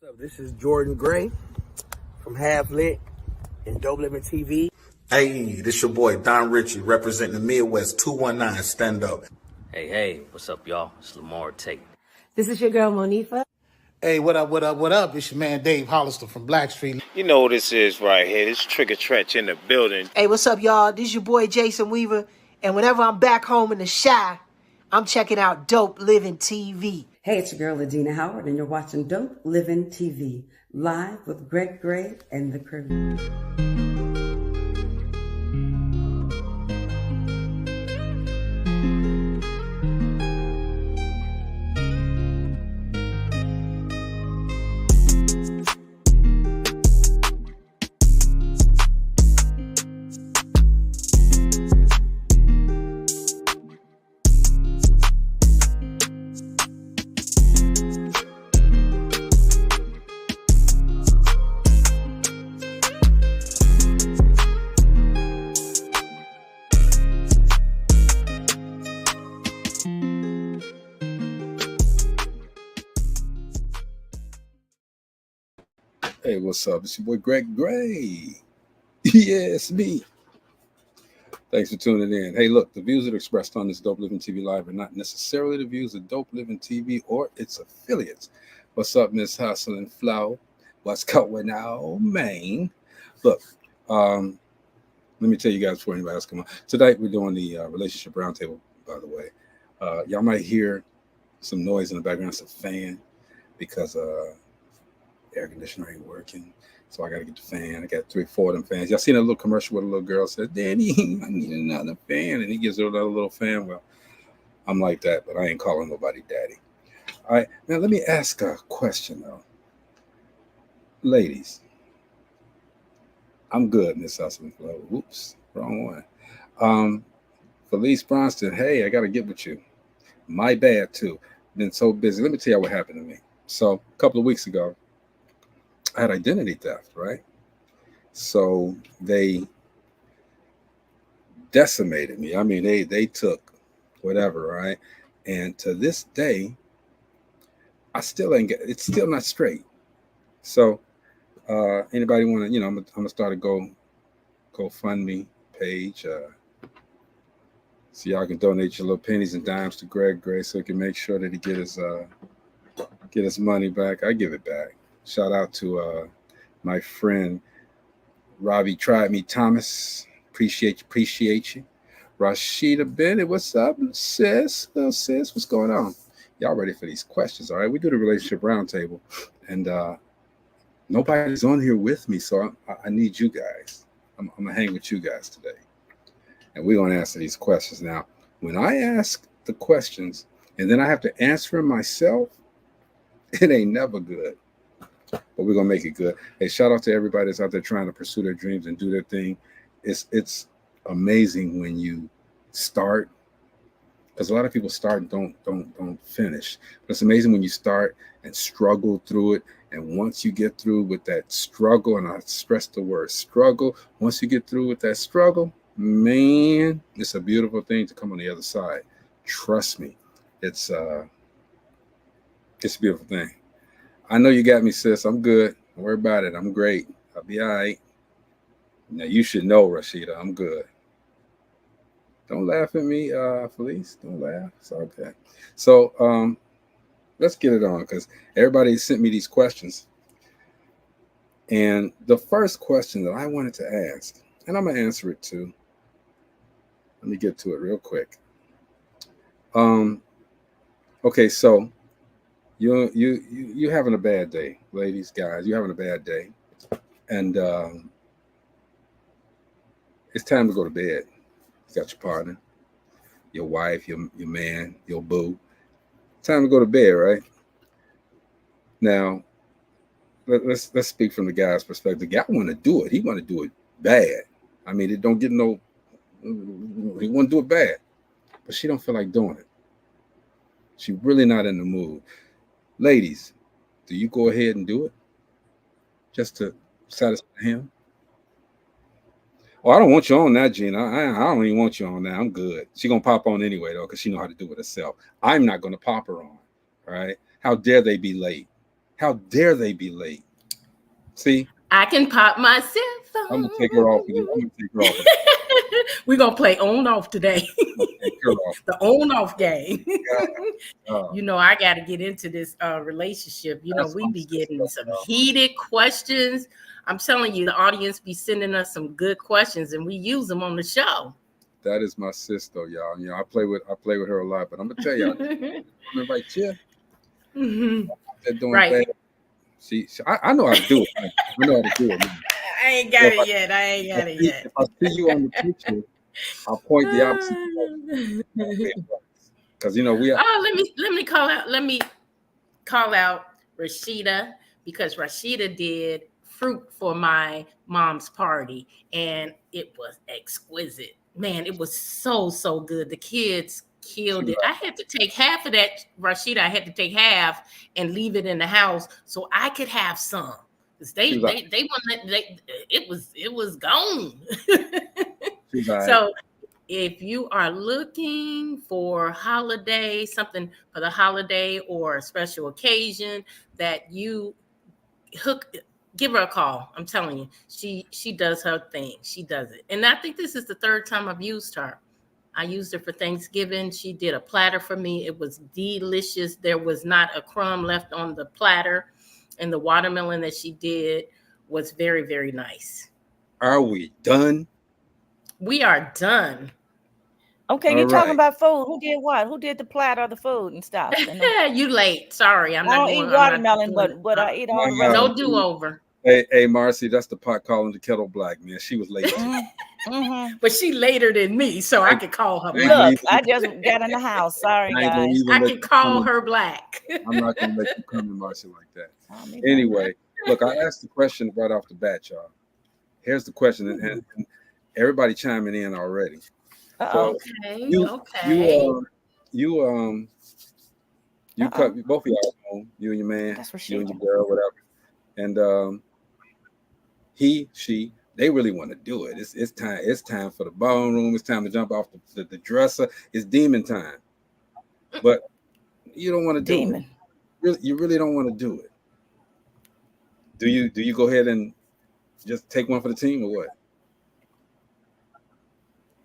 What's up? This is Jordan Gray from Half Lit and DopelivenTV. Hey, this your boy Don Ritchie representing the Midwest 219 Stand Up. Hey, what's up, y'all? It's Lamar Tate. This is your girl, Monifa. Hey, what up? It's your man Dave Hollister from Blackstreet. You know what this is right here. This Trigger Trench in the building. Hey, what's up, y'all? This is your boy Jason Weaver. And whenever I'm back home in the Chi, I'm checking out Dope Living TV. Hey, it's your girl, Adina Howard, and you're watching Dope Living TV, live with Greg Gray and the crew. Hey, what's up? It's your boy Greg Gray. Yes, me. Thanks for tuning in. Hey, look, the views that are expressed on this Dope Living TV Live are not necessarily the views of Dope Living TV or its affiliates. What's up, Miss Hustle and Flow? What's going on, man? Look, let me tell you guys before anybody else come on. Tonight, we're doing the Relationship Roundtable, by the way. Y'all might hear some noise in the background. It's a fan because air conditioner ain't working, so I gotta get the fan. I got 3-4 of them fans. Y'all seen a little commercial where a little girl says, "Daddy, I need another fan," and he gives her another little fan. Well, I'm like that, but I ain't calling nobody daddy. All right, now let me ask a question though, ladies. I'm good, Miss Hustle. Oops, wrong one. Felice Bronston, hey, I gotta get with you. My bad too. Been so busy. Let me tell you what happened to me. So a couple of weeks ago, I had identity theft, right? So they decimated me. I mean, they took whatever, right? And to this day, I still ain't get. It's still not straight. So anybody want to? I'm gonna start a GoFundMe page, so y'all can donate your little pennies and dimes to Greg Gray, so he can make sure that he get his money back. I give it back. Shout out to my friend Robbie Tried Me Thomas. Appreciate you. Rashida Bennett, what's up, sis? Little sis, what's going on? Y'all ready for these questions? All right, we do the Relationship Roundtable, and nobody's on here with me, so I need you guys. I'm gonna hang with you guys today, and we're gonna answer these questions. Now, when I ask the questions and then I have to answer them myself, it ain't never good. But we're gonna make it good. Hey, shout out to everybody that's out there trying to pursue their dreams and do their thing. It's amazing when you start, because a lot of people start and don't finish. But it's amazing when you start and struggle through it. And once you get through with that struggle, and I stress the word struggle, once you get through with that struggle, man, it's a beautiful thing to come on the other side. Trust me, it's a beautiful thing. I know you got me, sis. I'm good. Don't worry about it. I'm great. I'll be all right. Now, you should know, Rashida, I'm good. Don't laugh at me, Felice. Don't laugh. It's okay. So let's get it on, because everybody sent me these questions. And the first question that I wanted to ask, and I'm going to answer it too. Let me get to it real quick. Okay, so you having a bad day, ladies, guys. You having a bad day, and it's time to go to bed. You got your partner, your wife, your man, your boo. Time to go to bed, right? Now, let's speak from the guy's perspective. The guy want to do it. He want to do it bad. I mean, it don't get no. He want to do it bad, but she don't feel like doing it. She really not in the mood. Ladies, do you go ahead and do it just to satisfy him? Oh, I don't want you on that, Gina. I don't even want you on that. I'm good. She gonna pop on anyway though, because she know how to do it herself. I'm not gonna pop her on. All right. How dare they be late? How dare they be late? See, I can pop myself. I'm gonna take her off. I'm gonna take her off. We're gonna play on off today. Take her off. The on off game. God. You know, I got to get into this relationship. You know, That's we my be sister, getting some y'all. heated questions. I'm telling you, the audience be sending us some good questions, and we use them on the show. That is my sister, y'all. You know, I play with her a lot, but I'm gonna tell y'all, I'm right here. They're doing Right. bad. I know how to do it. I know how to do it. Man. I ain't got it yet. I ain't got it yet. If I see you on the picture, I'll point the opposite way. Because you know we are. Oh, let me call out Rashida, because Rashida did fruit for my mom's party, and it was exquisite. Man, it was so good. The kids killed it. I had to take half of that, Rashida. I had to take half and leave it in the house so I could have some. Because they it was gone. So if you are looking for holiday, something for the holiday or a special occasion that you give her a call. I'm telling you, she does her thing. She does it. And I think this is the third time I've used her. I used her for Thanksgiving. She did a platter for me. It was delicious. There was not a crumb left on the platter. And the watermelon that she did was very, very nice. Are we done? We are done. Okay, you're talking about food. Who did what? Who did the platter of the food and stuff? You late. Sorry, I'm I not don't going. eat watermelon, but I eat all the rest. No do-over. Hey, Marcy, that's the pot calling the kettle black, man. She was late. But she later than me, so I could call her black. Look, I just got in the house. Sorry, guys. I can call her black. I'm not going to let you come to Marcy like that. Anyway, look, I asked the question right off the bat, y'all. Here's the question, and everybody chiming in already. So you cut both of y'all home, you and your man, you and your girl, whatever. And she, they really want to do it. It's time. It's time for the ballroom. It's time to jump off the dresser. It's demon time. But you don't want to do it. You really don't want to do it. Do you go ahead and just take one for the team or what?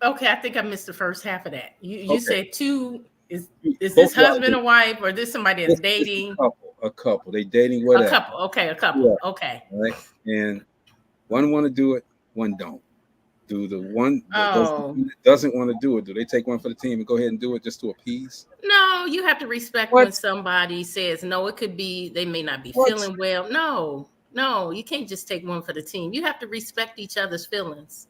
Okay, I think I missed the first half of that. You said two. Is Both this y'all husband or wife, or this somebody that's dating? A couple. They dating whatever. A couple. Okay, a couple. Yeah. Okay. All right. And one want to do it, one don't. Do the one that doesn't want to do it? Do they take one for the team and go ahead and do it just to appease? No, you have to respect when somebody says no. It could be they may not be feeling well. No, you can't just take one for the team. You have to respect each other's feelings.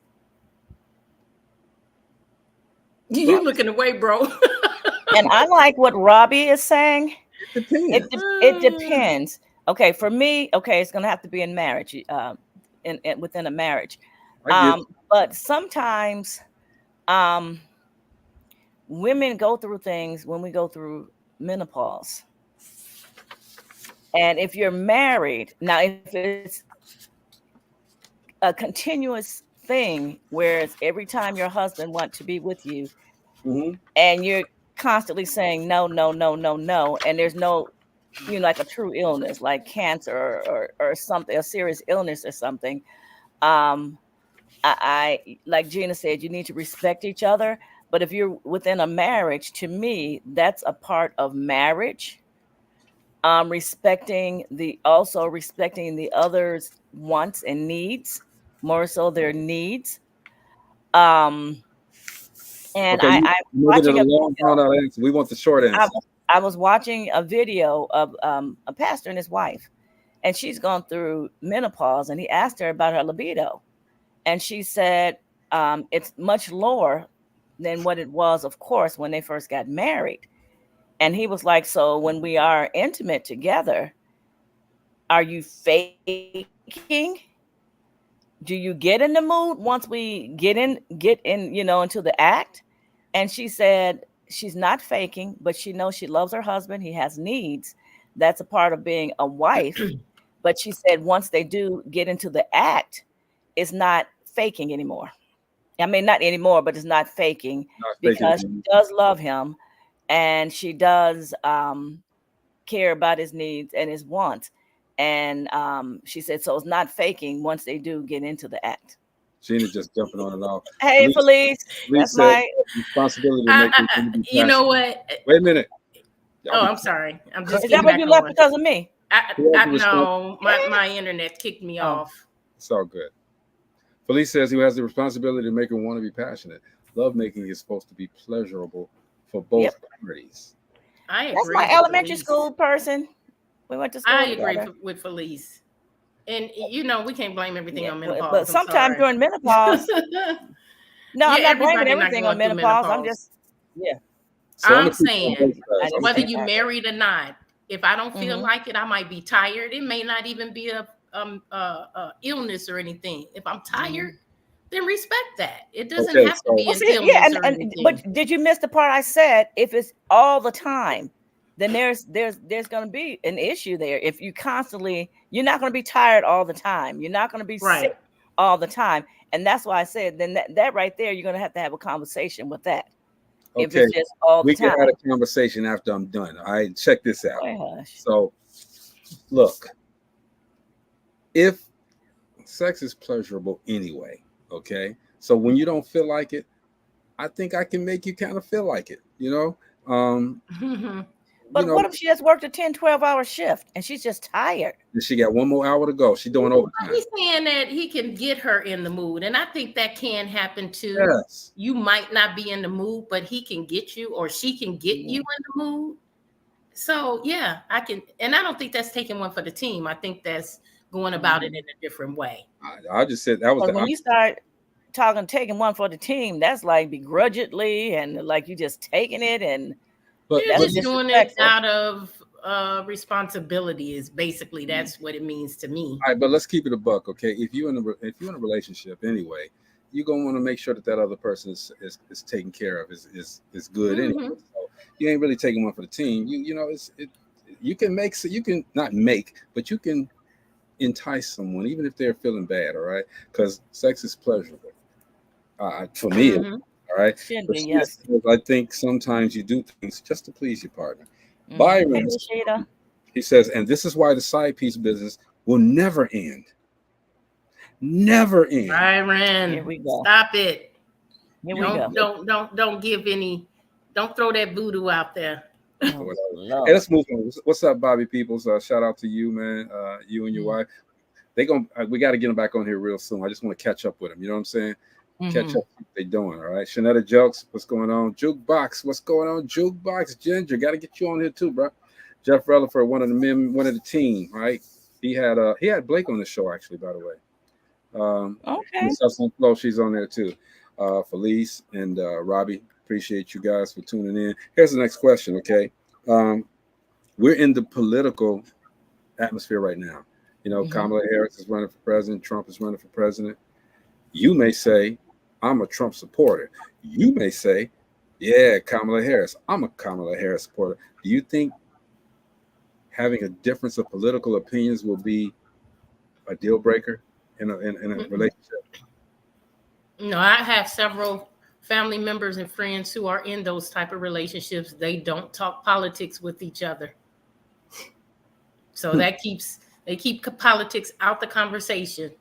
You looking away, bro. And I like what Robbie is saying. It depends. Okay, for me, it's gonna have to be in marriage, within a marriage. But sometimes women go through things when we go through menopause. And if you're married, now if it's a continuous thing where it's every time your husband wants to be with you, and you're constantly saying no, and there's no, like a true illness like cancer or something, a serious illness or something. I like Gina said, you need to respect each other. But if you're within a marriage, to me, that's a part of marriage. Respecting the other's wants and needs, more so their needs. And I'm watching answer. We want the short answer. I was watching a video of a pastor and his wife, and she's gone through menopause, and he asked her about her libido, and she said it's much lower than what it was, of course, when they first got married. And he was like, so when we are intimate together, are you faking? Do you get in the mood once we get in, into the act? And she said she's not faking, but she knows she loves her husband. He has needs. That's a part of being a wife. But she said once they do get into the act, it's not faking anymore. I mean, not anymore, but it's not faking because she does love him. And she does care about his needs and his wants. And she said, so it's not faking once they do get into the act. Gina just jumping on and off. Hey, Felice. That's said my responsibility to make you know what? Wait a minute. Oh, I'm sorry. I'm just Is that what you left because of me? No, my internet kicked me off. It's all good. Felice says he has the responsibility to make her want to be passionate. Love making is supposed to be pleasurable for both parties. I agree. That's my elementary school person. We went to school. I agree with Felice. And we can't blame everything on menopause. But sometimes during menopause. No, I'm not blaming everything on menopause. I'm just So I'm saying whether you married or not, if I don't feel like it, I might be tired. It may not even be a illness or anything. If I'm tired, then respect that. It doesn't have to be an illness or anything. But did you miss the part I said? If it's all the time, then there's going to be an issue there. If you constantly, you're not going to be tired all the time. You're not going to be sick all the time. And that's why I said, then that right there, you're going to have a conversation with that. Okay. If it's just all the time. We can have a conversation after I'm done. All right, check this out. Hush. So, look, if sex is pleasurable anyway, okay? So when you don't feel like it, I think I can make you kind of feel like it, But what if she has worked a 10, 12-hour shift and she's just tired? And she got one more hour to go. She's doing overtime. He's saying that he can get her in the mood. And I think that can happen too. Yes. You might not be in the mood, but he can get you or she can get you in the mood. So, yeah, I can. And I don't think that's taking one for the team. I think that's going about it in a different way. I just said that was when you start taking one for the team, that's like begrudgingly and like you just taking it and you're just doing it out of responsibility. Is basically that's what it means to me. All right, but let's keep it a buck, okay? If you're in a relationship anyway, you're gonna want to make sure that other person is taken care of, is good anyway. So you ain't really taking one for the team. You can not make, but you can entice someone even if they're feeling bad. All right, because sex is pleasurable. For me. All right. Yes. I think sometimes you do things just to please your partner. Byron, he says, and this is why the side piece business will never end. Never end. Byron, here we go. Stop it. Here we go. Don't give any. Don't throw that voodoo out there. Hey, let's move on. What's up, Bobby Peoples? Shout out to you, man. You and your wife. We got to get them back on here real soon. I just want to catch up with them. You know what I'm saying? Catch up what they doing. All right. Shanetta Jokes, what's going on? Jukebox, what's going on? Jukebox Ginger, got to get you on here too, bro. Jeff Relaford, one of the team, right? He had Blake on the show actually, by the way. Okay. Flo, she's on there too. Felice and Robbie, appreciate you guys for tuning in. Here's the next question. Okay, we're in the political atmosphere right now. Kamala Harris is running for president. Trump is running for president. You may say, I'm a Trump supporter. You may say, yeah, Kamala Harris. I'm a Kamala Harris supporter. Do you think having a difference of political opinions will be a deal breaker in a relationship? No, I have several family members and friends who are in those type of relationships. They don't talk politics with each other. So they keep politics out the conversation.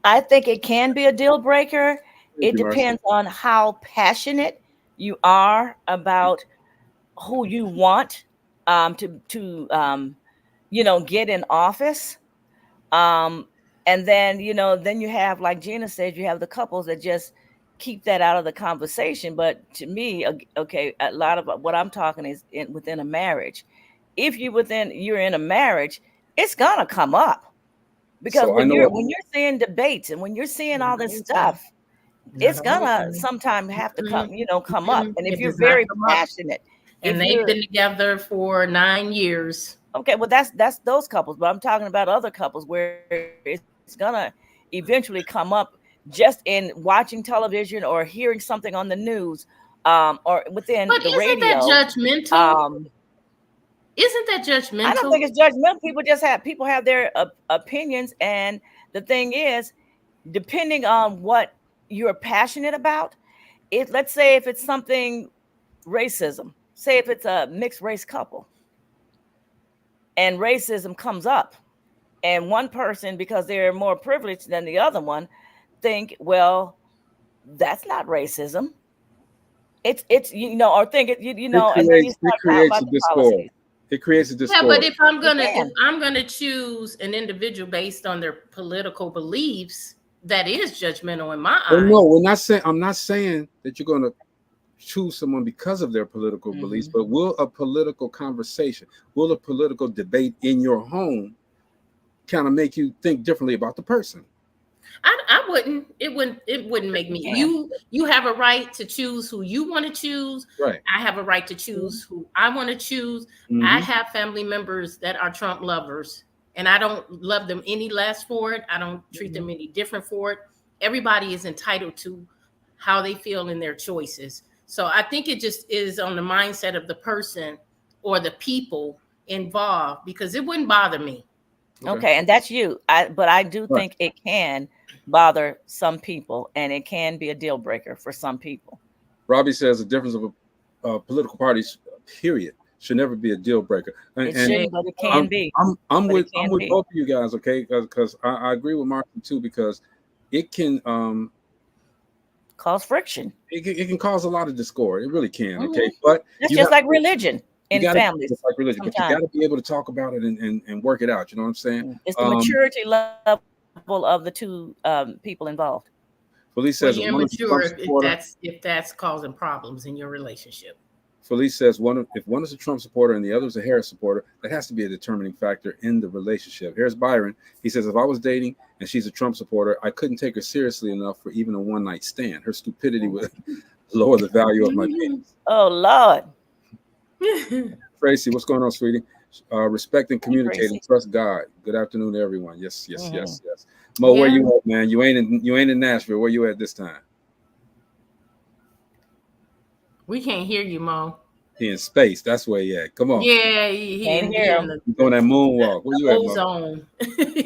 I think it can be a deal breaker. It depends on how passionate you are about who you want to get in office. And then you have, like Gina said, you have the couples that just keep that out of the conversation. But to me, okay, a lot of what I'm talking is within a marriage. If you're in a marriage, it's gonna come up. Because when you're seeing debates and when you're seeing all this stuff, it's gonna sometime have to come up. And if you're very passionate, and they've been together for 9 years. Okay, well that's those couples, but I'm talking about other couples where it's gonna eventually come up just in watching television or hearing something on the news, or within the radio. But isn't that judgmental? Isn't that judgmental? I don't think it's judgmental. People have their opinions, and the thing is, depending on what you're passionate about, let's say if it's something racism, say if it's a mixed race couple, and racism comes up, And one person, because they're more privileged than the other one, think, well, that's not racism. It's you know, or think it, you know, and then you start talking creates about a the discord. policies. It creates a Yeah, discord. but if can. I'm gonna choose an individual based on their political beliefs, that is judgmental in my Well, eyes. no, we're not saying. I'm not saying that you're going to choose someone because of their political beliefs, but will a political conversation, will a political debate in your home kind of make you think differently about the person? I wouldn't. It wouldn't make me. You have a right to choose who you want to choose. Right. I have a right to choose who I want to choose. I have family members that are Trump lovers, and I don't love them any less for it. I don't treat them any different for it. Everybody is entitled to how they feel in their choices. So I think it just is on the mindset of the person or the people involved, because it wouldn't bother me. Okay, and that's you. But I do think it can bother some people, and it can be a deal breaker for some people. Robbie says the difference of political parties, period, should never be a deal breaker. But it can be. I'm with both of you guys, okay? Because I agree with Martin too, because it can cause friction. It can cause a lot of discord. It really can. Okay, but that's just like religion in families. It's like religion, but you got to be able to talk about it and work it out. You know what I'm saying? It's the maturity level of the two people involved. Felice says, you're mature if that's causing problems in your relationship. Felice says, if one is a Trump supporter and the other is a Harris supporter, that has to be a determining factor in the relationship. Here's Byron. He says, if I was dating and she's a Trump supporter, I couldn't take her seriously enough for even a one-night stand. Her stupidity would lower the value of my penis. Oh, Lord. Tracy, what's going on, sweetie? Respect and communicate and trust God. Good afternoon, everyone. Yes. Mo, where you at, man? You ain't in Nashville. Where you at this time? We can't hear you, Mo. He in space. That's where he at. Come on. Yeah, he's doing that moonwalk. Where you at, ozone.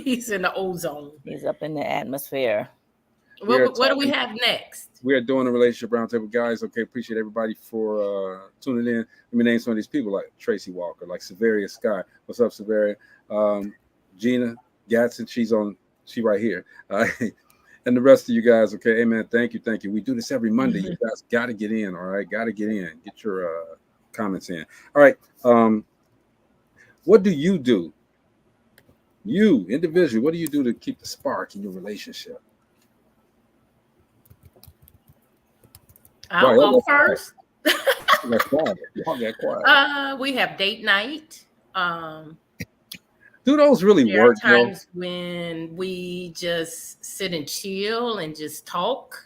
He's in the ozone. He's up in the atmosphere. What do we have next? We are doing a relationship roundtable, guys. Okay, appreciate everybody for tuning in. Let me name some of these people, like Tracy Walker, like Severia Sky. What's up, Severia? Gina Gatson, she right here. And the rest of you guys, okay, hey man, thank you. We do this every Monday. You guys got to get in, all right? Got to get in. Get your comments in. All right. What do? You, individually, what do you do to keep the spark in your relationship? I'll go first. Y'all got quiet. We have date night. Do those really work? There are times when we just sit and chill and just talk.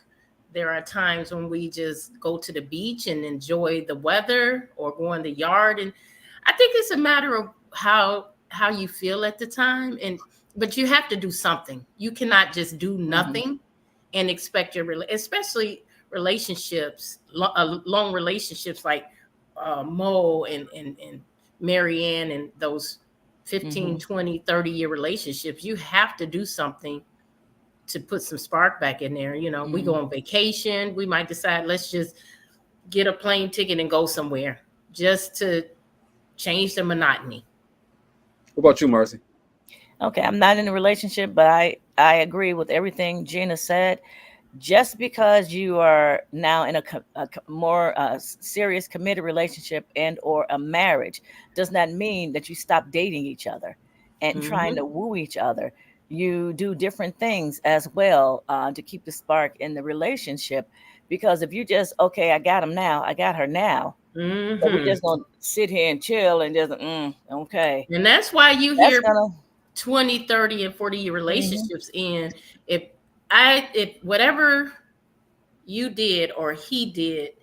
There are times when we just go to the beach and enjoy the weather or go in the yard. And I think it's a matter of how you feel at the time. But you have to do something. You cannot just do nothing and expect especially relationships, long relationships like Mo and Marianne and those 15, 20, 30-year relationships. You have to do something to put some spark back in there. You know, we go on vacation. We might decide, let's just get a plane ticket and go somewhere just to change the monotony. What about you, Marcy? Okay, I'm not in a relationship, but I agree with everything Gina said. Just because you are now in a more serious committed relationship and or a marriage does not mean that you stop dating each other and trying to woo each other. You do different things as well to keep the spark in the relationship. Because if you just, okay, I got her now. So we're just going to sit here and chill and just, okay. And that's why you hear 20, 30, and 40-year relationships in. If whatever you did or he did,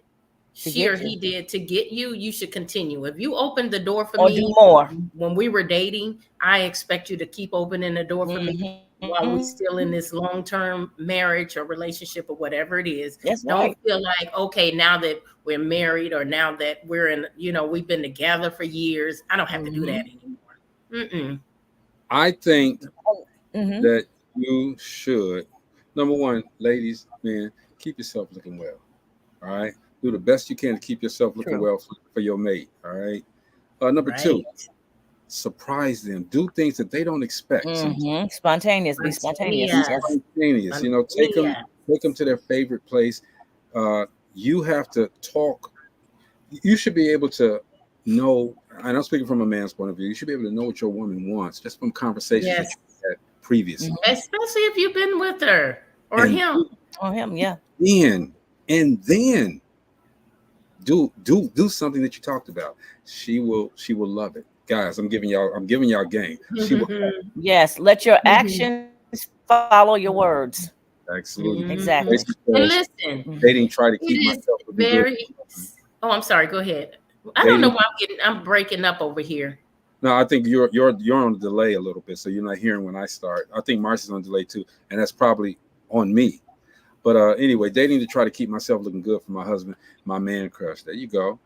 she or he did to get you, you should continue. If you opened the door for me do more. When we were dating, I expect you to keep opening the door for me while we're still in this long-term marriage or relationship or whatever it is. Don't feel like, okay, now that we're married or now that we're in, we've been together for years, I don't have to do that anymore. I think that you should. Number one, ladies, man, keep yourself looking well. All right. Do the best you can to keep yourself looking well for your mate. All right. Number two, surprise them, do things that they don't expect. Spontaneous, be spontaneous. Yes. Yes. Spontaneous, you know, take them to their favorite place. You have to talk. You should be able to know, and I'm speaking from a man's point of view, you should be able to know what your woman wants just from conversations that you had previously. Especially if you've been with her or him. Or him, yeah. And then do something that you talked about. She will love it. Guys, I'm giving y'all game. She will. Yes, let your actions follow your words. Absolutely. Exactly. And listen, dating, try to keep myself very. Oh, I'm sorry. Go ahead. I don't know why I'm breaking up over here. No, I think you're on a delay a little bit, so you're not hearing when I start. I think Marcy's on delay too, and that's probably on me. But anyway, dating to try to keep myself looking good for my husband, my man crush. There you go.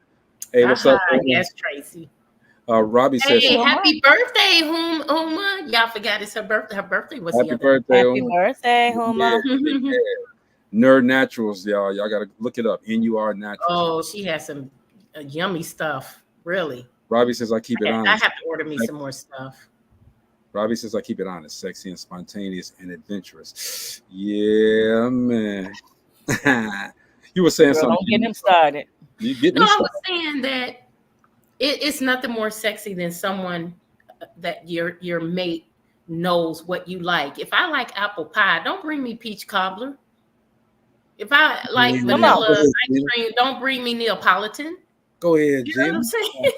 Hey, what's up? Yes, Tracy. Robbie says, "Hey, happy birthday, Huma." Y'all forgot it's her birthday. Her birthday was happy birthday, Happy birthday, Huma. Yeah. Nerd Naturals, y'all gotta look it up. NUR Naturals. Oh, she has some yummy stuff. Really. Robbie says, I keep it honest. I have to order me some more stuff. Robbie says, I keep it honest, sexy and spontaneous and adventurous. Yeah, man. You were saying something. Don't get him started. You get No, me I started. was saying that it's nothing more sexy than someone that your mate knows what you like. If I like apple pie, don't bring me peach cobbler. If I like vanilla ice cream, don't bring me Neapolitan. Go ahead, You know what I'm saying?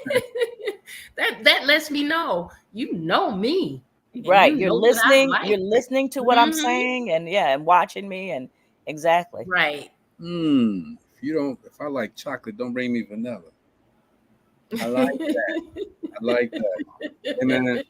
that lets me know you know me. Right. You You're know what I listening. like. You're listening to what I'm saying, and and watching me, and exactly. Right. If I like chocolate, don't bring me vanilla. I like that. I like that. And then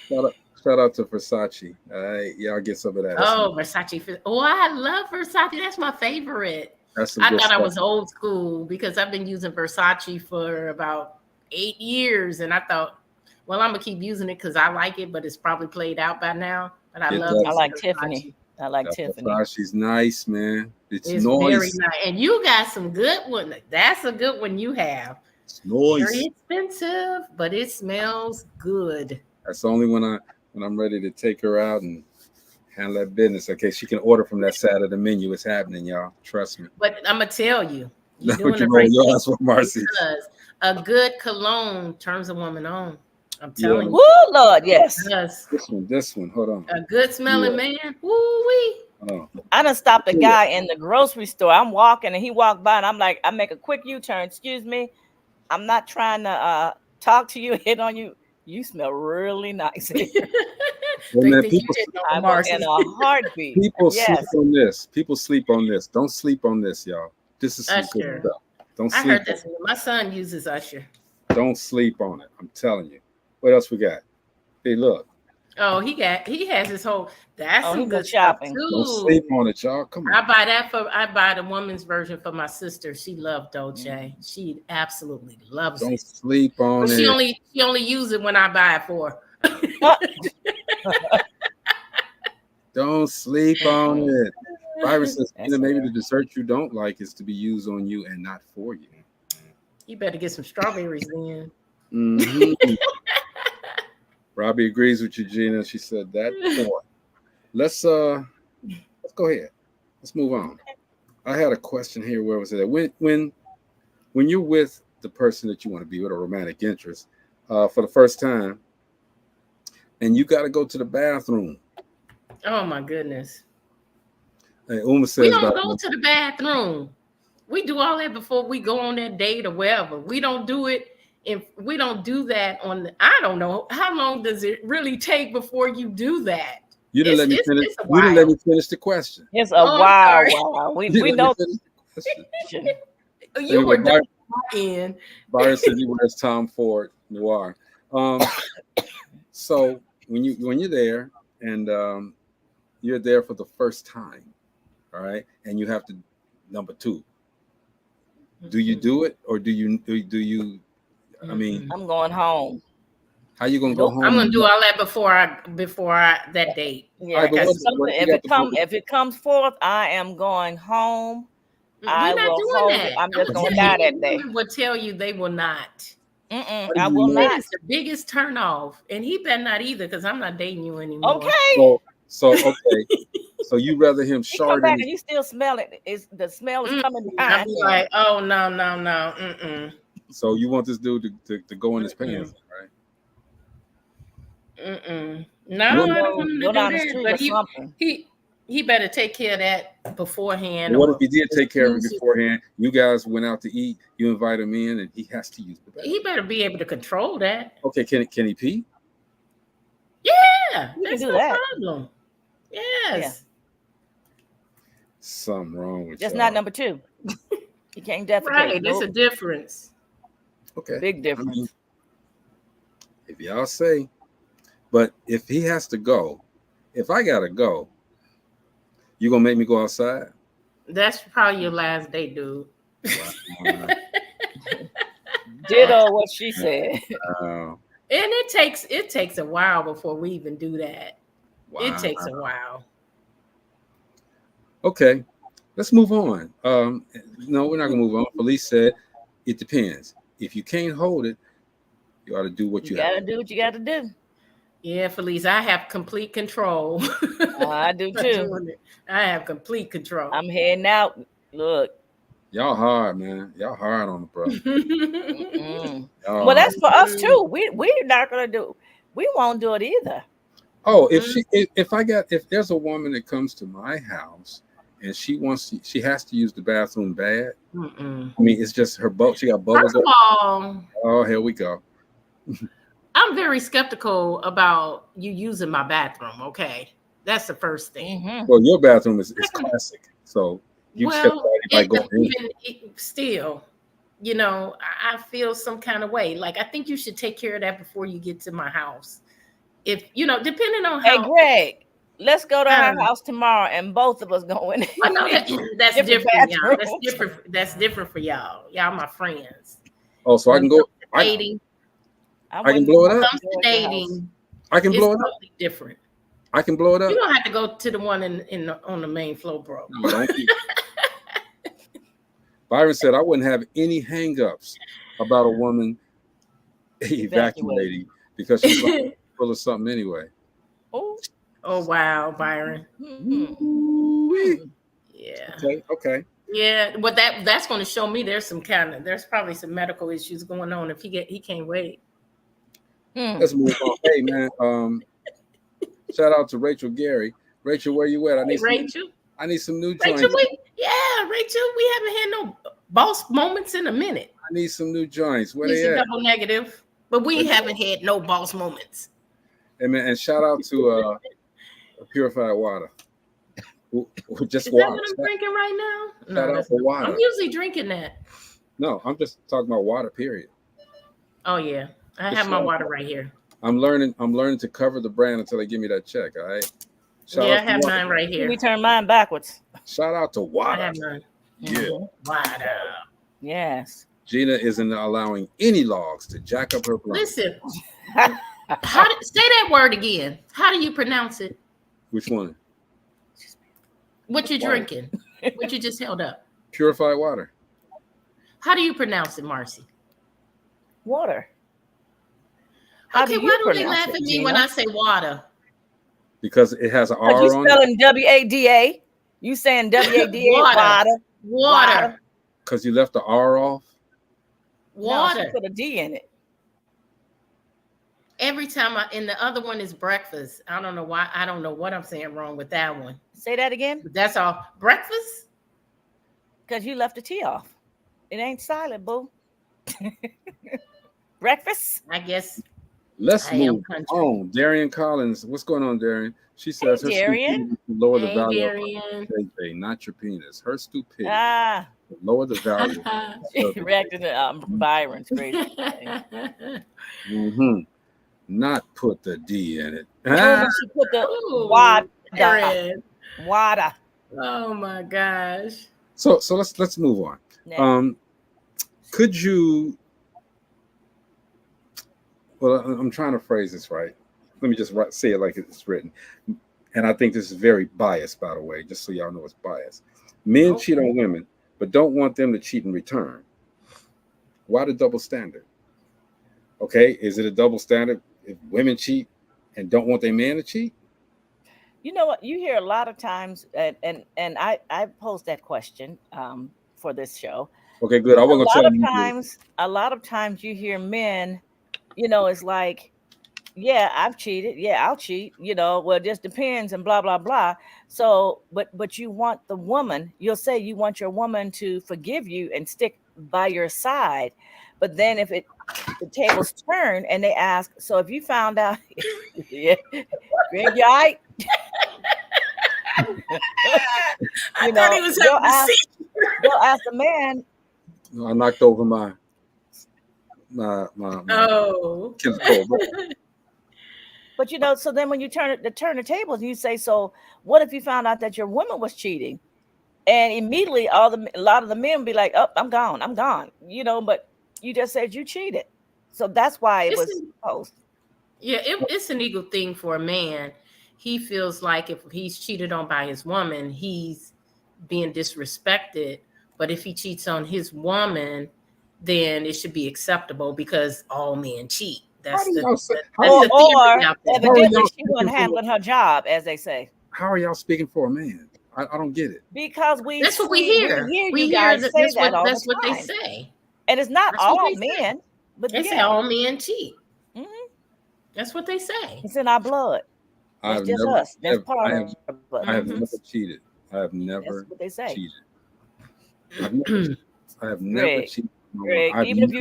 shout out to Versace. All right, y'all get some of that. Oh, Versace. Oh, I love Versace. That's my favorite. That's some I good thought I stuff. was old school because I've been using Versace for about 8 years, and I thought, well, I'm gonna keep using it because I like it, but it's probably played out by now. But I love. I like Versace. Tiffany. I like Tiffany. Versace's nice, man. It's It's noise. very nice, and you got some good one. That's a good one you have. It's noise. Very expensive, but it smells good. That's only when I'm ready to take her out and handle that business. Okay, she can order from that side of the menu. It's happening, y'all. Trust me. But I'm gonna tell you, you're That's doing what the you right roll your thing ass with, Marcy. because a good cologne turns a woman on. I'm telling you. Woo, Lord, yes. Yes. This one. Hold on. A good smelling man. Woo wee. Oh. I done stopped a guy in the grocery store. I'm walking and he walked by and I'm like, I make a quick U-turn. Excuse me. I'm not trying to talk to you, hit on you. You smell really nice. Man, I'm in a heartbeat. People sleep on this. People sleep on this. Don't sleep on this, y'all. This is some good Usher. stuff. Don't I sleep. heard this. My son uses Usher. Don't sleep on it. I'm telling you. What else we got? Hey, look. Oh, he has his whole. That's he some go good shopping shopping. too. Don't sleep on it, y'all. Come on. I buy the woman's version for my sister. She loved Dolce. She absolutely loves Don't it. sleep on But it. she only uses it when I buy it for her. Don't sleep on it. Virus says, maybe the dessert you don't like is to be used on you and not for you. You better get some strawberries then. Mm-hmm. Robbie agrees with you, Gina. She said that before. Let's go ahead. Let's move on. I had a question here. Where was it? When you're with the person that you want to be with, a romantic interest, for the first time, and you got to go to the bathroom. Oh my goodness. Hey, Uma says We don't go to the bathroom. We do all that before we go on that date or wherever. We don't do it. If we don't do that I don't know, how long does it really take before you do that? You didn't let me finish. It's a You didn't while. let me finish the question. It's a I'm while. sorry. Wow. We You know. didn't let me finish the question. You were Anyway, in. Byron said he wears Tom Ford Noir. So when you're there and you're there for the first time, all right, and you have to number two. Do you do it or do you? I mean, I'm going home. How you gonna go home? I'm gonna do all that before that date. Yeah, Right, but if it comes forth, I am going home. I We're not will doing hold that. it. I'm just gonna die that day. Women will tell you they will not. I will not. It's the biggest turn off, and he better not either, because I'm not dating you anymore. Okay. So okay. So you rather him You come shard back in and you still smell it. The smell is coming I'll behind. be like, oh no. So you want this dude to go in his pants, right? No, I don't want him to go do down the that. street But or something. he better take care of that beforehand. What if he did take care of it beforehand? You guys went out to eat. You invite him in, and he has to use the bathroom. He better be able to control that. Okay, can he pee? Yeah, You can that's do no that. problem. Yes. Something wrong with Just y'all. not number 2. You can't defecate. Right, there's a difference. Okay, Big difference. I mean, if y'all say, but if he has to go, if I gotta go, you gonna make me go outside? That's probably your last day, dude. Ditto what she said. And it takes a while before we even do that. Wow. It takes a while. Okay, let's move on. No, we're not gonna move on. Police said it depends. If you can't hold it, you ought to do what you gotta do what you gotta do. Yeah, Felice, I have complete control. I do too. I have complete control. I'm heading out. Look. Y'all hard, man. Y'all hard on the brother. Well, that's for us too. We're not gonna do. We won't do it either. Oh, if there's a woman that comes to my house and she has to use the bathroom bad. I mean, it's just her she got bubbles. First of all, oh, here we go. I'm very skeptical about you using my bathroom. Okay, that's the first thing. Well, your bathroom is classic, so you still, you know, I feel some kind of way. Like I think you should take care of that before you get to my house. If you know, depending on how. Hey, Greg, let's go to our house tomorrow, and both of us go in. I know that's different, y'all. That's different. That's different for y'all. Y'all, my friends. Oh, so I can go dating. I can blow it up. Comes to dating, I can blow it up. Totally different. I can blow it up. You don't have to go to the one on the main floor, bro. No, don't Byron said I wouldn't have any hangups about a woman evacuating because she's full of something anyway. Oh wow, Byron. Yeah. Okay. Yeah, but that's going to show me there's probably some medical issues going on if he can't wait. Let's move on. Hey man, shout out to Rachel Gary. Rachel, where you at? I need some new joints. Rachel, we haven't had no boss moments in a minute. I need some new joints. Where He's they a at? double negative, but we haven't had no boss moments. Hey man, and shout out to purified water. Just Is water. that what I'm drinking right now? Shout out for water. I'm usually drinking that. No, I'm just talking about water. Period. Oh yeah, I have my water right here. I'm learning to cover the brand until they give me that check. All right. I have mine right here. We turn mine backwards. Shout out to water. I have mine. Yeah. Water. Yes. Gina isn't allowing any logs to jack up her blunt. Listen. Say that word again. How do you pronounce it? Which one? What you drinking? What you just held up? Purified water. How do you pronounce it, Marcy? Water. Okay, why do they laugh at me when I say water? Because it has an R on it. You spelling WADA. You saying WADA? Water. Because you left the R off. Water. No, she put a D in it. Every time and the other one is breakfast. I don't know why. I don't know what I'm saying wrong with that one. Say that again. That's all. Breakfast? Because you left the T off. It ain't silent, boo. Breakfast? I guess. Let's move on. Darian Collins. What's going on, Darian? She says her stupidity lower the value of her not your penis. Her stupidity lower the value. She reacted to Byron's crazy. Not put the D in it. She put the water. Oh my gosh. So let's move on. Next. Could you? Well, I'm trying to phrase this right. Let me just say it like it's written. And I think this is very biased, by the way, just so y'all know it's biased. Men cheat on women, but don't want them to cheat in return. Why the double standard? Okay, is it a double standard if women cheat and don't want their man to cheat? You know what? You hear a lot of times, and I posed that question for this show. Okay, good. I wasn't gonna tell you. A lot of times you hear men, it's like, yeah, I've cheated. Yeah, I'll cheat. Well, it just depends and blah, blah, blah. So, but you want the woman, you'll say you want your woman to forgive you and stick by your side. But then if the tables turn and they ask, so if you found out, yeah, Greg, you all right? I thought he was having a seizure. They'll ask the man. I knocked over my Oh. But so then when you turn the tables and you say, so what if you found out that your woman was cheating? And immediately a lot of the men be like, oh, I'm gone. But you just said you cheated. So that's why it was posed. Yeah, it's an ego thing for a man. He feels like if he's cheated on by his woman, he's being disrespected. But if he cheats on his woman, then it should be acceptable because all men cheat. Evidently she wasn't handling her job, as they say. How are y'all speaking for a man? I don't get it. Because that's what we hear. We hear that's what they say. And it's not all men, but they say all men cheat. Mm-hmm. That's what they say. It's in our blood. It's just us. That's part of us. I have never cheated. I have never cheated. I have never cheated. Greg, even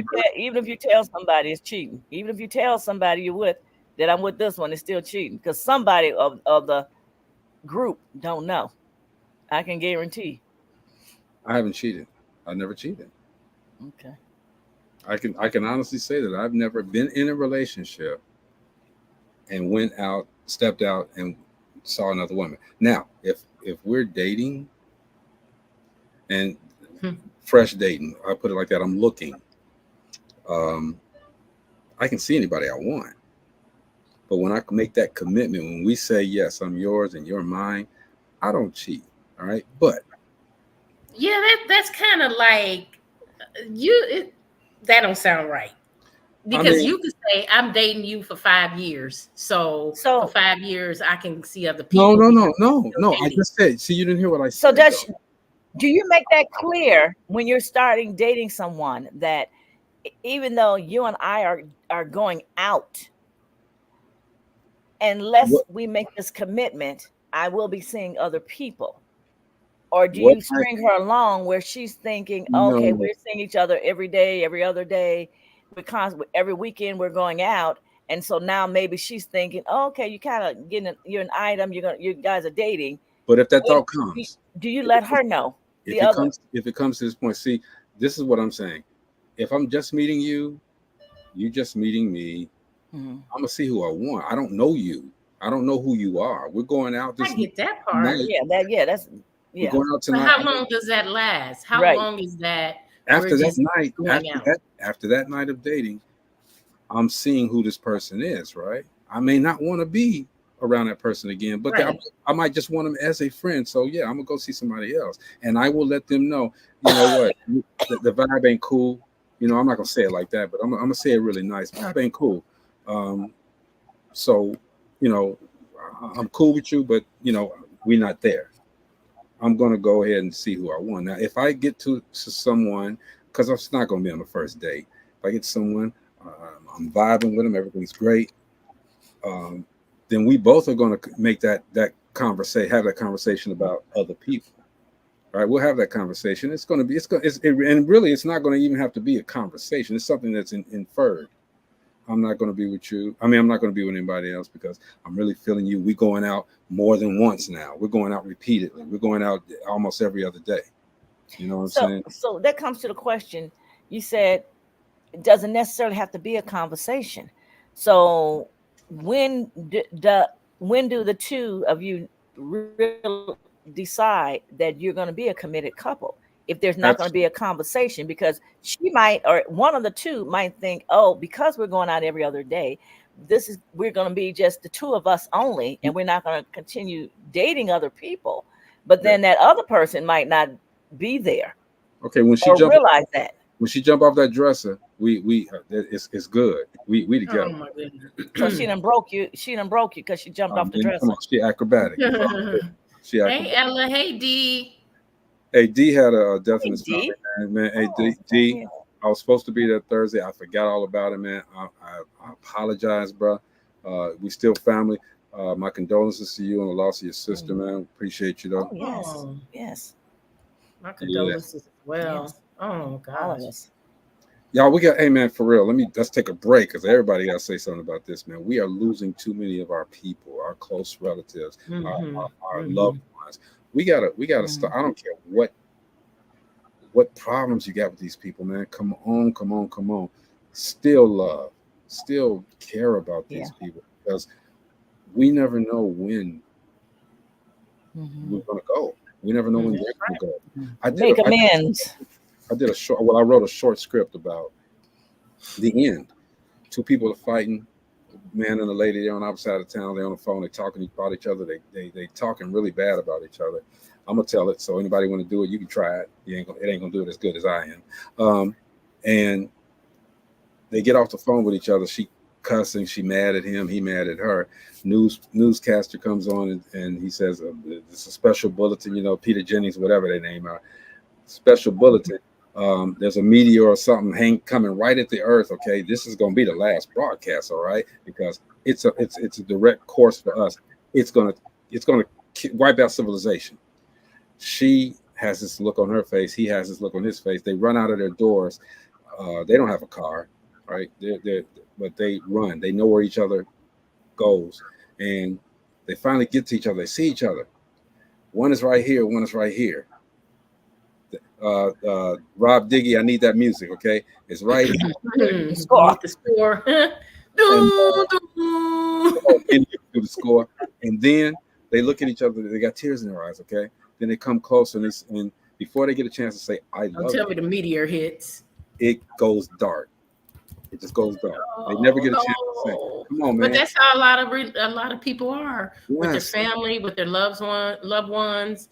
if you tell somebody it's cheating, even if you tell somebody you're with that I'm with this one, it's still cheating because somebody of the group don't know. I can guarantee. I haven't cheated. I never cheated. Okay. I can honestly say that I've never been in a relationship and stepped out and saw another woman. Now, if we're dating and fresh dating, I put it like that, I'm looking. I can see anybody I want. But when I make that commitment, when we say, yes, I'm yours and you're mine, I don't cheat. All right. But yeah, that's kind of like that don't sound right. Because you could say, I'm dating you for 5 years. So for 5 years, I can see other people. No. I just said, see, you didn't hear what I said. So do you make that clear when you're starting dating someone that even though you and I are going out, unless we make this commitment, I will be seeing other people? Or do you string her along where she's thinking, okay, we're seeing each other every day, every other day, every weekend we're going out, and so now maybe she's thinking, okay, you kind of you're an item, you guys are dating. But if that thought comes, do you let her know? If it comes to this point, see, this is what I'm saying. If I'm just meeting you, you just meeting me, I'm gonna see who I want. I don't know you. I don't know who you are. We're going out. I get that part. Yeah. We're going out tonight. But how long does that last? How long is that? After that night of dating, I'm seeing who this person is, right? I may not want to be around that person again, but I might just want them as a friend. So yeah, I'm gonna go see somebody else, and I will let them know, you know what, the vibe ain't cool. I'm not gonna say it like that, but I'm gonna say it really nice. Vibe ain't cool. So I'm cool with you, but we're not there. I'm going to go ahead and see who I want. Now, if I get to someone, because it's not going to be on the first date, if I get someone, I'm vibing with them, everything's great, then we both are going to make have that conversation about other people. All right, we'll have that conversation. And really, it's not going to even have to be a conversation. It's something that's inferred. I'm not going to be with you. I'm not going to be with anybody else because I'm really feeling you. We're going out more than once now. We're going out repeatedly. We're going out almost every other day. You know what I'm saying? So that comes to the question. You said it doesn't necessarily have to be a conversation. So when do the two of you really decide that you're going to be a committed couple? If there's not going to be a conversation, because she might, or one of the two might think, oh, because we're going out every other day, we're going to be just the two of us only, and we're not going to continue dating other people. But then that other person might not be there. Okay, when she realize that. when she jump off that dresser, it's good. We Oh together. my goodness. So she done broke you. She done broke you because she jumped off the dresser. Come on, she acrobatic. She acrobatic. Hey Ella, hey D. Hey, D had a death in his D. family, man. Hey, Oh, D, I was supposed to be there Thursday. I forgot all about it, man. I apologize, bro. We still family. My condolences to you on the loss of your sister, man. Appreciate you, though. Oh, yes. Oh. Yes. My condolences as well. Yes. Oh All of gosh. us. Y'all, hey, man, for real. Let's take a break because everybody got to say something about this, man. We are losing too many of our people, our close relatives, our loved ones. We gotta start. I don't care what problems you got with these people, man. Come on. Still love, still care about these people because we never know when we're gonna go. We never know when they're gonna go. Make amends. I wrote a short script about the end. Two people are fighting, man and a lady. They're on the opposite side of town. They're on the phone. They're talking about each other. They talking really bad about each other. I'm gonna tell it. So anybody want to do it, you can try it. It ain't gonna do it as good as I am. And they get off the phone with each other. She cussing. She mad at him. He mad at her. Newscaster comes on and he says, "It's a special bulletin." You know, Peter Jennings, whatever their name are. Special bulletin. There's a meteor or something coming right at the earth. Okay, this is going to be the last broadcast. All right, because it's a direct course for us. It's gonna wipe out civilization. She has this look on her face. He has this look on his face. They run out of their doors. They don't have a car, right? But they run. They know where each other goes, and they finally get to each other. They see each other. One is right here. One is right here. Rob Diggy, I need that music, okay? It's right here. The score. Do the score. And then they look at each other, they got tears in their eyes, okay? Then they come close and before they get a chance to say, I love you. Tell me the meteor hits. It goes dark. It just goes dark. They never get a chance to say, come on, man. But that's how a lot of people are with their family, with their loved ones.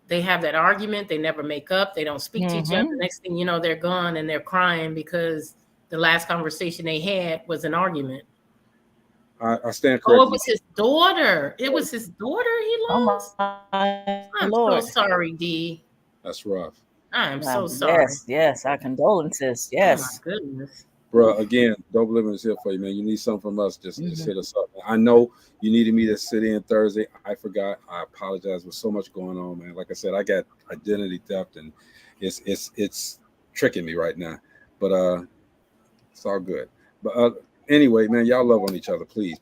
They have that argument. They never make up. They don't speak to each other. Next thing you know, they're gone and they're crying because the last conversation they had was an argument. I stand corrected. Oh, it was his daughter. It was his daughter he lost. I'm Lord. so sorry, D. That's rough. I am so sorry. Yes. Our condolences. Yes. Oh my goodness. Bro, again, Dope Living is here for you, man. You need something from us, just hit us up. I know you needed me to sit in Thursday. I forgot. I apologize. With so much going on, man. Like I said, I got identity theft, and it's tricking me right now. But it's all good. But anyway, man, y'all love on each other, please.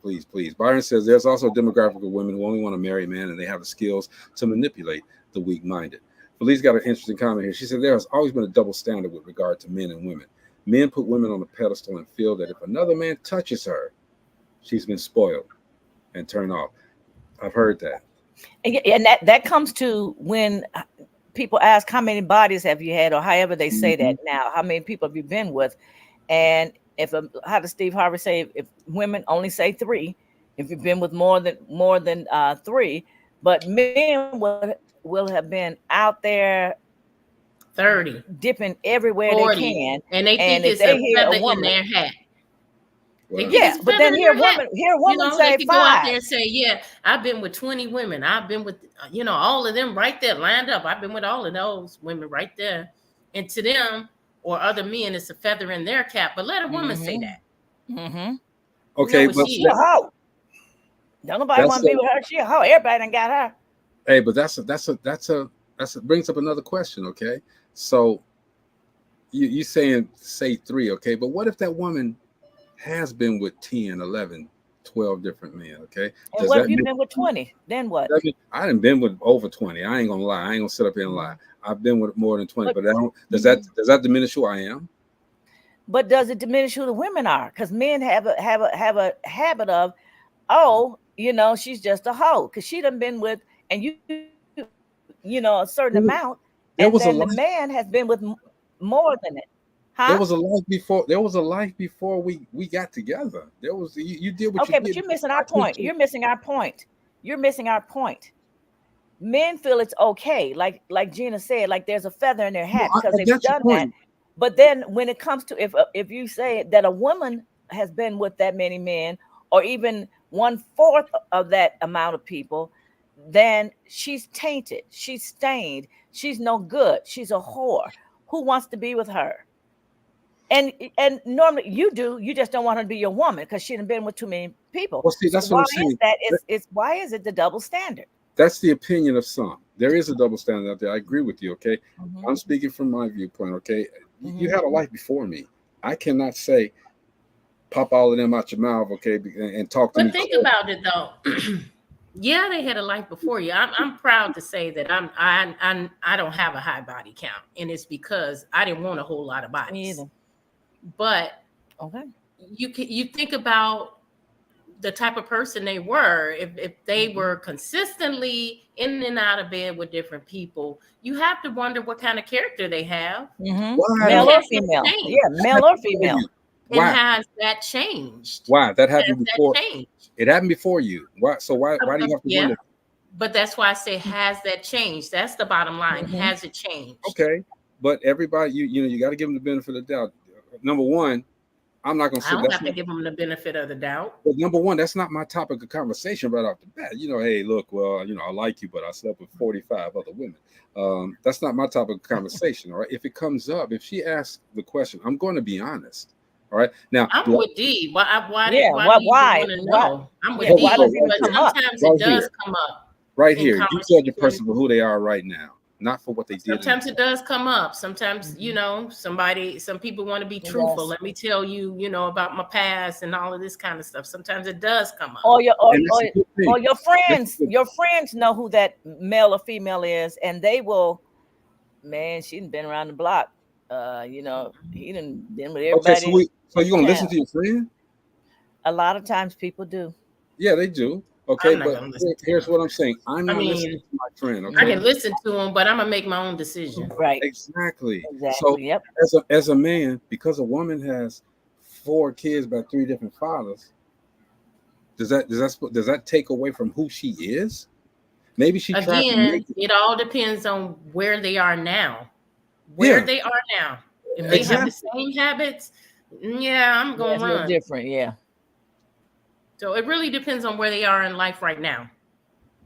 Byron says there's also a demographic of women who only want to marry men, and they have the skills to manipulate the weak-minded. Felice got an interesting comment here. She said there has always been a double standard with regard to men and women. Men put women on a pedestal and feel that if another man touches her, she's been spoiled and turned off. I've heard that. And that comes to when people ask how many bodies have you had, or however they say that now, how many people have you been with? And how does Steve Harvey say, if women only say 3, if you've been with more than 3, but men will have been out there 30 dipping everywhere 40, they can, and they think it's a feather in their hat. Yeah, but then hear a woman say 5. Go out there and say, yeah, I've been with 20 women. I've been with, all of them right there lined up. I've been with all of those women right there. And to them or other men, it's a feather in their cap. But let a woman say that. Okay, but she a hoe. Don't nobody want to be with her. She a hoe. Everybody done got her. Hey, but that's brings up another question. Okay, so you say 3, okay, but what if that woman has been with 10, 11, 12 different men, okay? And what if you've been with 20? Then what? I done been with over 20. I ain't gonna lie. I ain't gonna sit up here and lie. I've been with more than 20, but does that diminish who I am? But does it diminish who the women are? Because men have a habit of, she's just a hoe because she done been with, and a certain amount, and then the man has been with more than it. Huh? There was a life before we got together. There was you did what you did. Okay, but you're missing our point. You're missing our point. Men feel it's okay, like Gina said, like there's a feather in their hat because they've done that. But then when it comes to if you say that a woman has been with that many men, or even 1/4 of that amount of people, then she's tainted, she's stained, she's no good, she's a whore. Who wants to be with her? And normally you do, you just don't want her to be your woman because she done been with too many people. Well, see, that's what I'm saying. Why is it the double standard? That's the opinion of some. There is a double standard out there. I agree with you. Okay, I'm speaking from my viewpoint. Okay, you had a life before me. I cannot say pop all of them out your mouth. Okay, and talk to me. But think about it though. Yeah, they had a life before you. I'm proud to say that I don't have a high body count, and it's because I didn't want a whole lot of bodies. Me either. But okay, you think about the type of person they were. If they were consistently in and out of bed with different people, you have to wonder what kind of character they have. Male or female. Yeah, male or female. And has that changed? Why? That happened before. It happened before you. Why? So why do you have to wonder? But that's why I say, has that changed? That's the bottom line. Has it changed? Okay, but everybody, you got to give them the benefit of the doubt. Number one, I'm not going to say I don't have to give them the benefit of the doubt. But number one, that's not my topic of conversation right off the bat. Hey, look, well, I like you, but I slept with 45 other women. That's not my topic of conversation. All right. If it comes up, if she asks the question, I'm going to be honest. All right. Now I'm with D. Why? Why? Do you want to know? I'm with D. But sometimes it does come up. Right here. You judge a person for who they are right now, not for what they did. Sometimes it does come up. Sometimes, some people want to be truthful. Let me tell you, about my past and all of this kind of stuff. Sometimes it does come up. Or your friends know who that male or female is, and they will, man, she done been around the block. He done been with everybody. Okay, so you gonna listen to your friend? A lot of times people do. Yeah, they do. Okay, but here's what I'm saying. I'm not listening to my friend. Okay? I can listen to him, but I'm gonna make my own decision. Right. Exactly. So as a man, because a woman has 4 kids by 3 different fathers, does that take away from who she is? Maybe she it all depends on where they are now. They are now. If they have the same habits, I'm going to run. Different, yeah. So it really depends on where they are in life right now.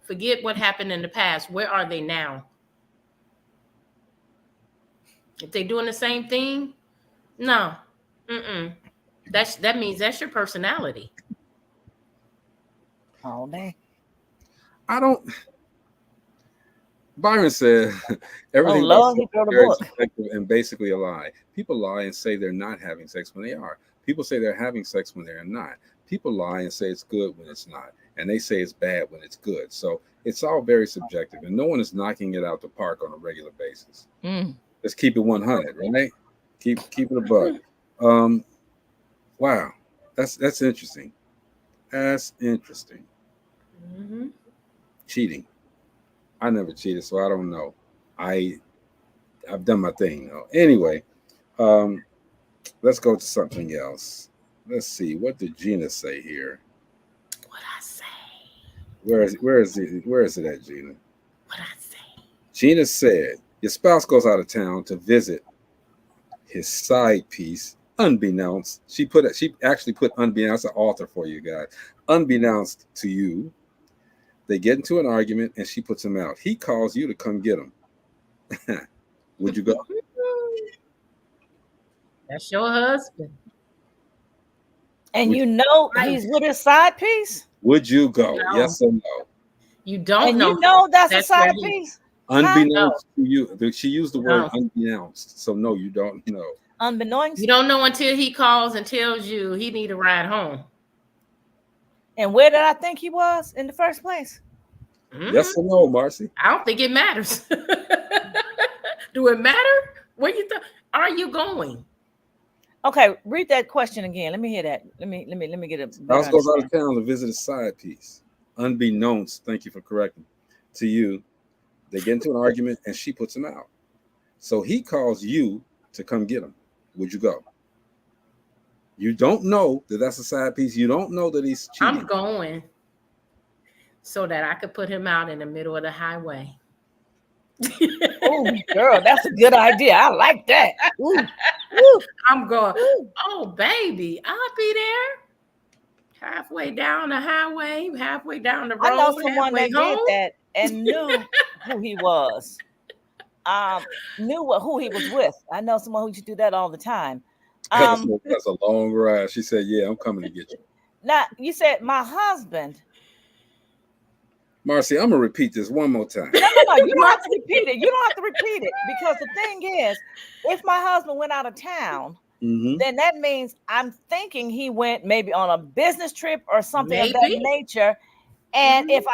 Forget what happened in the past. Where are they now? If they're doing the same thing, no. That means that's your personality. All day. Byron said everything is subjective and basically a lie. People lie and say they're not having sex when they are. People say they're having sex when they're not. People lie and say it's good when it's not. And they say it's bad when it's good. So it's all very subjective. And no one is knocking it out the park on a regular basis. Let's keep it 100, right? Keep it a buck. Wow. That's interesting. That's interesting. Cheating. I never cheated, so I don't know. I've done my thing though. Anyway, let's go to something else. Let's see. What did Gina say here? What I say? Where is it at, Gina? What I say? Gina said your spouse goes out of town to visit his side piece, unbeknownst. She actually put unbeknownst, an author for you guys. Unbeknownst to you. They get into an argument and she puts him out. He calls you to come get him. Would you go? That's your husband. And he's with his side piece? Would you go? No. Yes or no? You don't know. You know that's a side piece? Unbeknownst to you. She used the word unbeknownst. So no, you don't know. Unbeknownst? You don't know until he calls and tells you he need a ride home. And where did I think he was in the first place? Yes or no, Marcy? I don't think it matters. Do it matter? Where you are you going? Okay, read that question again. Let me hear that. Let me get it. Spouse goes out of town to visit a side piece. Unbeknownst, thank you for correcting, to you. They get into an argument and she puts him out. So he calls you to come get him. Would you go? You don't know that that's a side piece. You don't know that he's cheating. I'm going so that I could put him out in the middle of the highway. Oh, girl, that's a good idea. I like that. Ooh, ooh, I'm going, ooh. oh, baby, I'll be there. Halfway down the highway, halfway down the road, I know someone halfway that did home. that and knew who he was. Who he was with. I know someone who used to do that all the time. That's a long ride. She said, "Yeah, I'm coming to get you." Now you said my husband. Marcy, I'm gonna repeat this one more time. No, you don't have to repeat it. You don't have to repeat it because the thing is, if my husband went out of town, then that means I'm thinking he went maybe on a business trip or something of that nature. And yes,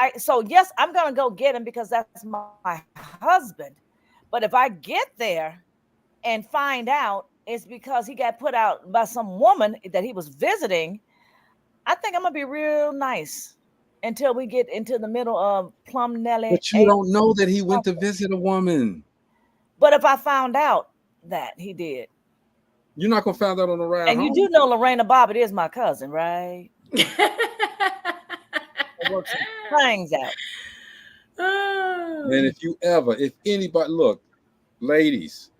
I'm gonna go get him because that's my husband. But if I get there and find out it's because he got put out by some woman that he was visiting, I think I'm gonna be real nice until we get into the middle of Plum Nelly. But you don't know that he went to visit a woman. But if I found out that he did, you're not gonna find out on the ride and home. you do know Lorena Bobbitt is my cousin, right? Work some things out. And if anybody, look, ladies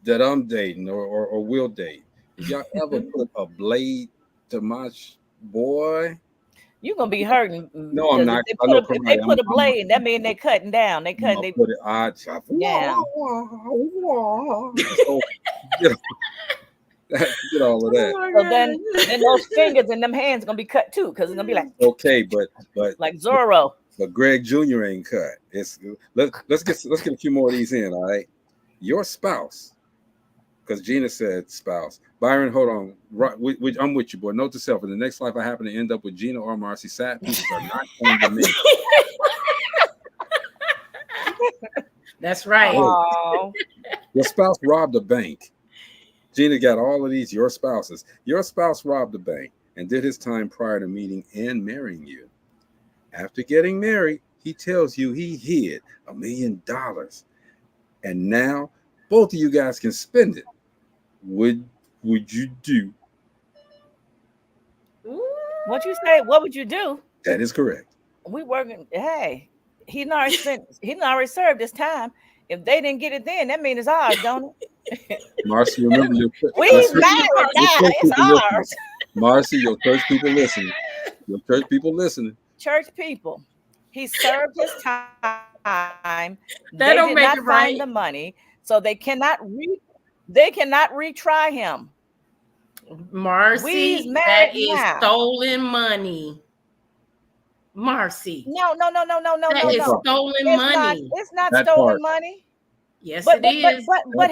that I'm dating or will date, if y'all ever put a blade to my boy, you're gonna be hurting. No, I'm not. If they put a blade, that means they're cutting down. They cut. They put it. Yeah. Get all of that. So then those fingers and them hands are gonna be cut too, because it's gonna be like okay, but like Zorro. But Greg Jr. ain't cut. Let's get a few more of these in. All right, your spouse, because Gina said spouse. Byron, hold on. I'm with you, boy. Note to self: in the next life, I happen to end up with Gina or Marcy. Sad pieces are not going to me. That's right. Your spouse robbed a bank. Gina got all of these. Your spouses. Your spouse robbed a bank and did his time prior to meeting and marrying you. After getting married, he tells you he hid $1 million, and now both of you guys can spend it. Would you do? What you say? What would you do? That is correct. We working. Hey, he already served his time. If they didn't get it then, that means it's ours, don't it? Marcy, remember we married now. It's ours. Marcy, your church people listening. Your church people listening. Church people, he served his time. They don't make it find right. the money, so they cannot retry him. Marcy, that is stolen money. Marcy. No. That is stolen money. It's not stolen money. Yes, it is. But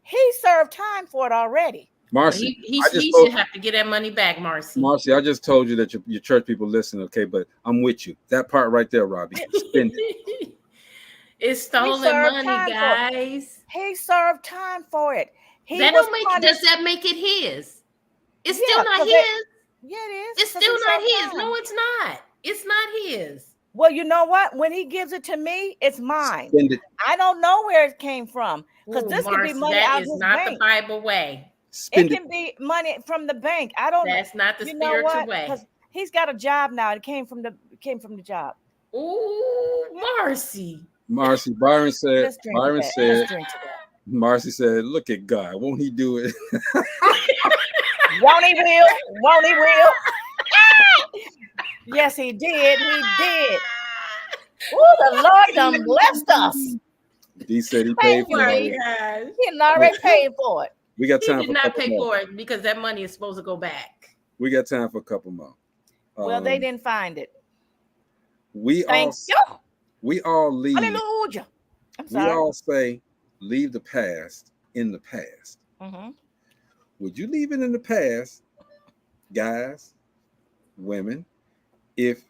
he served time for it already. Marcy, he should have to get that money back, Marcy. Marcy, I just told you that your church people listen, okay? But I'm with you. That part right there, Robbie. Spend it. It's stolen money, guys. He served time for it. Does that make it his? It's still not his. Yeah, it is. It's still not his. No, it's not. It's not his. Well, you know what? When he gives it to me, it's mine. Spend it. I don't know where it came from because this could be money out of his bank. That is not the Bible way. It can be money from the bank. I don't know. That's not the spiritual way. Because he's got a job now. It came from the job. Ooh, Marcy. Marcy, Byron said. Marcy said, "Look at God. Won't he do it? Won't he will? Won't he will? Yes, he did. He did. Oh, the Lord done blessed us. He said he paid for it. He already paid for it. We got time. He did not pay for it because that money is supposed to go back. We got time for a couple more. Well, they didn't find it. We all leave. Hallelujah. I'm sorry. We all say, leave the past in the past. Mm-hmm. Would you leave it in the past, guys, women, if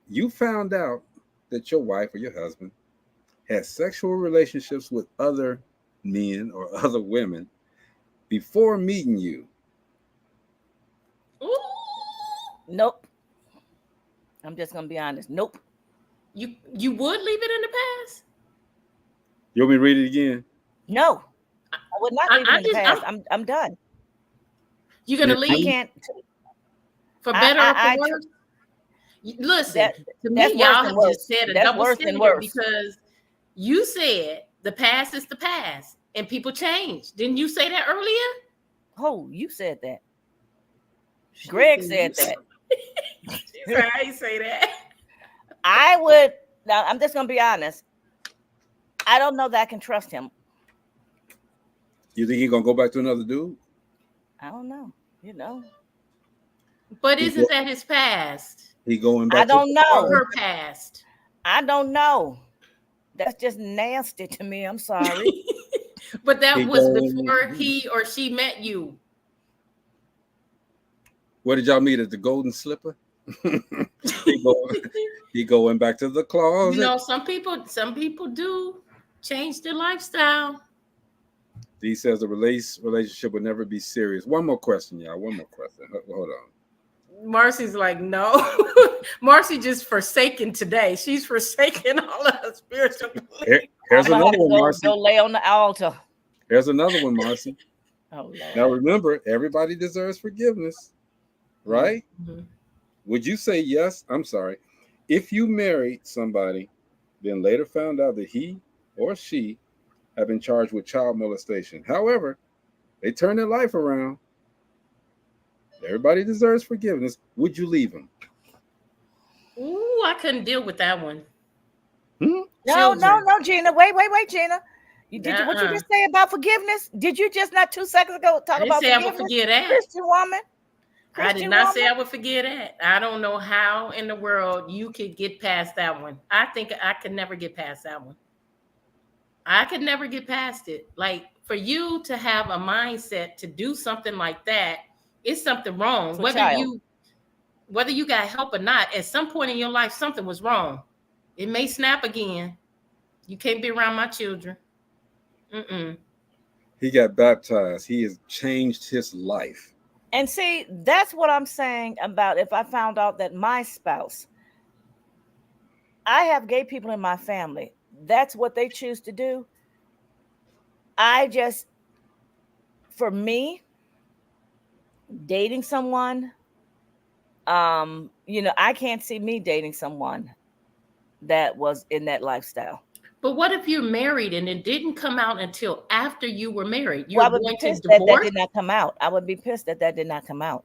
you found out that your wife or your husband had sexual relationships with other men or other women before meeting you? Ooh. Nope. I'm just gonna be honest. Nope. You would leave it in the past? You want me to read it again? No, I would not leave it in the past. I'm done. You're gonna leave? I can't. For better or for worse? Listen, to me, y'all have just said a double standard because You said the past is the past and people change. Didn't you say that earlier? Oh, you said that. Greg said that. She said, I ain't say that. I would, now I'm just gonna be honest. I don't know that I can trust him. You think he's gonna go back to another dude? I don't know, you know. But isn't that his past? He going back I don't know. Or her past? I don't know. That's just nasty to me. I'm sorry. But that He was going- before he or she met you. Where did y'all meet, at the Golden Slipper? he going back to the closet. You know, some people do change their lifestyle. He says the relationship will never be serious. One more question, y'all. One more question. Hold on. Marcy's like, no. Marcy just forsaken today. She's forsaken all of her spiritual beliefs. Here's another one, Marcy. Go lay on the altar. Here's another one, Marcy. Oh, Lord. Now remember, everybody deserves forgiveness, right? Mm-hmm. Would you say yes? I'm sorry. If you married somebody, then later found out that he or she had been charged with child molestation. However, they turned their life around. Everybody deserves forgiveness. Would you leave him? Ooh, I couldn't deal with that one. No, Gina. Wait, Gina. What you just say about forgiveness? Did you just not 2 seconds ago talk about forgiveness? I would forget that. Christian woman. I did not say I would forget that. I don't know how in the world you could get past that one. I think I could never get past that one. I could never get past it. Like, for you to have a mindset to do something like that, it's something wrong. Whether you got help or not, at some point in your life, something was wrong. It may snap again. You can't be around my children. He got baptized. He has changed his life. And see, that's what I'm saying about if I found out that my spouse, I have gay people in my family, that's what they choose to do. For me, dating someone, I can't see me dating someone that was in that lifestyle. But what if you're married and it didn't come out until after you were married? I would be pissed that did not come out. I would be pissed that did not come out.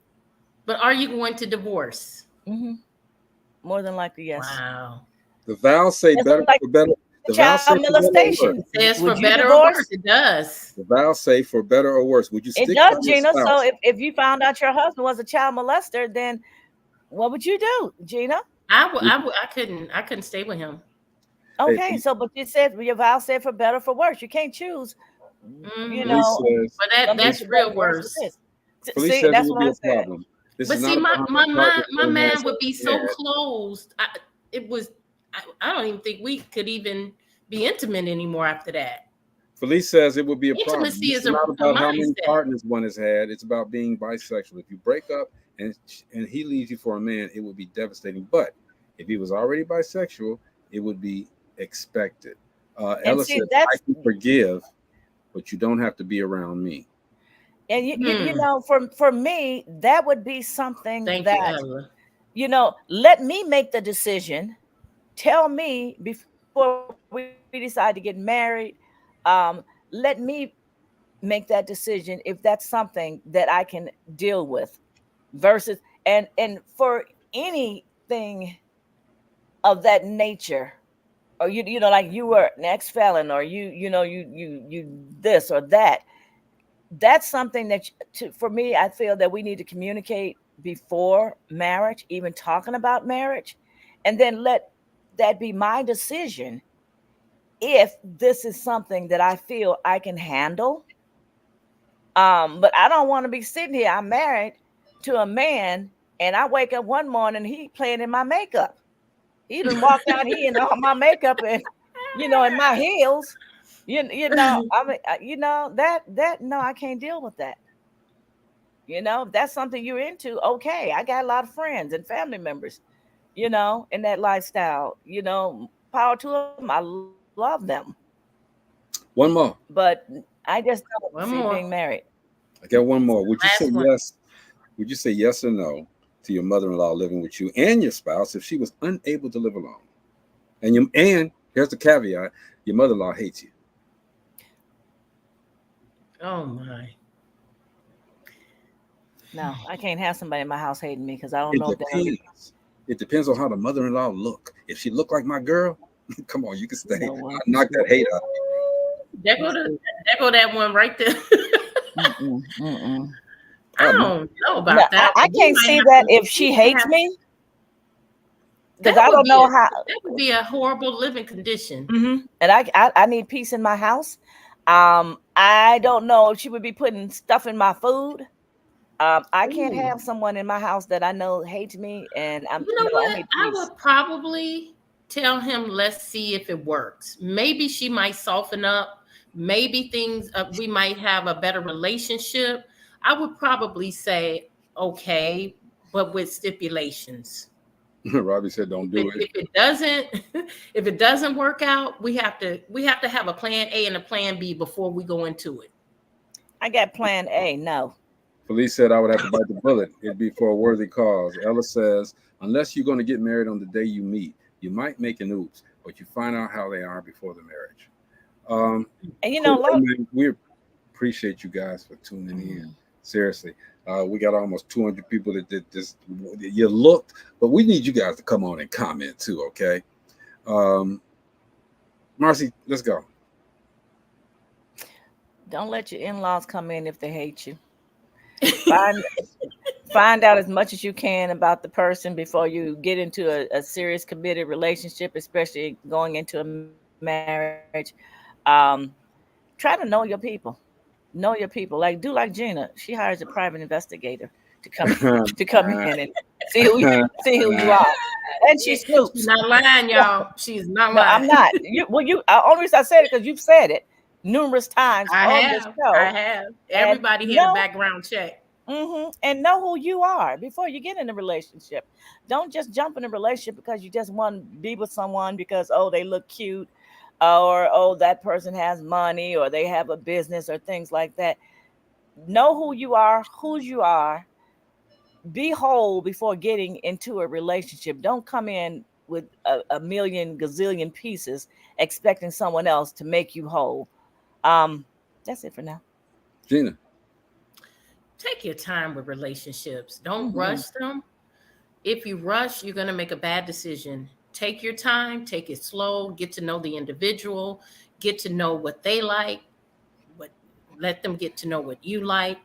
But are you going to divorce? Mm-hmm. More than likely, yes. Wow. The vows say better for better. The vows say molestation. It says for better or worse. It does. The vows say for better or worse. Would you stick it does, by your Gina. spouse? So if you found out your husband was a child molester, then what would you do, Gina? I couldn't stay with him. Okay, but you said your vow said for better or for worse. You can't choose. But that's real worse. See, that's what I'm saying. But see, my man would be so closed. I don't even think we could even be intimate anymore after that. Felice says it would be a problem. Intimacy It's is not about how many mindset. partners one has had. It's about being bisexual. If you break up and he leaves you for a man, it would be devastating. But if he was already bisexual, it would be expected. Ella said, I can forgive, but you don't have to be around me. And you know, for me, that would be something let me make the decision. Tell me before we decide to get married. Let me make that decision if that's something that I can deal with. Versus and for anything of that nature, or you know, like you were an ex-felon, or you this or that. That's something that for me, I feel that we need to communicate before marriage, even talking about marriage, and then let that be my decision if this is something that I feel I can handle. But I don't want to be sitting here. I'm married to a man, and I wake up one morning, he playing in my makeup. He done walked out here in all my makeup and in my heels. I mean, that no, I can't deal with that. If that's something you're into, okay. I got a lot of friends and family members, in that lifestyle. Power to them. I love them. One more. But I just don't see being married. I got one more. Would you say yes? Would you say yes or no to your mother-in-law living with you and your spouse if she was unable to live alone, and Here's the caveat: your mother-in-law hates you. Oh my. No, I can't have somebody in my house hating me because I don't It know if they're. depends. It depends on how the mother-in-law look. If she look like my girl, come on, you can stay. No one. I'll knock that hate out. There go that one right there. I don't know about that. I can't see that if she hates me. Because I don't know how. That would be a horrible living condition. Mm-hmm. And I need peace in my house. I don't know if she would be putting stuff in my food. I can't have someone in my house that I know hates me, and I would probably tell him, let's see if it works. Maybe she might soften up. Maybe things we might have a better relationship. I would probably say okay, but with stipulations. Robbie said, "Don't do it." If it doesn't work out, we have to have a plan A and a plan B before we go into it. I got plan A. No. Felice said, "I would have to bite the bullet. It'd be for a worthy cause." Ella says, "Unless you're going to get married on the day you meet, you might make an oops, but you find out how they are before the marriage." And you know, we appreciate you guys for tuning in. Seriously, we got almost 200 people that did this. You looked, but we need you guys to come on and comment too. Okay, Marcy, let's go. Don't let your in-laws come in if they hate you. Find out as much as you can about the person before you get into a serious committed relationship, especially going into a marriage. Try to know your people. Know your people. Like Gina. She hires a private investigator to come in and see who you are. And she snoops. She's not lying, y'all. She's not lying. I'm not. Only reason I said it because you've said it numerous times on this show. I have. Everybody had a background check. Mm-hmm. And know who you are before you get in a relationship. Don't just jump in a relationship because you just want to be with someone because, they look cute, or, that person has money, or they have a business, or things like that. Know who you are, whose you are. Be whole before getting into a relationship. Don't come in with a million gazillion pieces expecting someone else to make you whole. That's it for now. Gina. Take your time with relationships. Don't rush them. If you rush, you're going to make a bad decision. Take your time, take it slow, get to know the individual, get to know what they like, let them get to know what you like.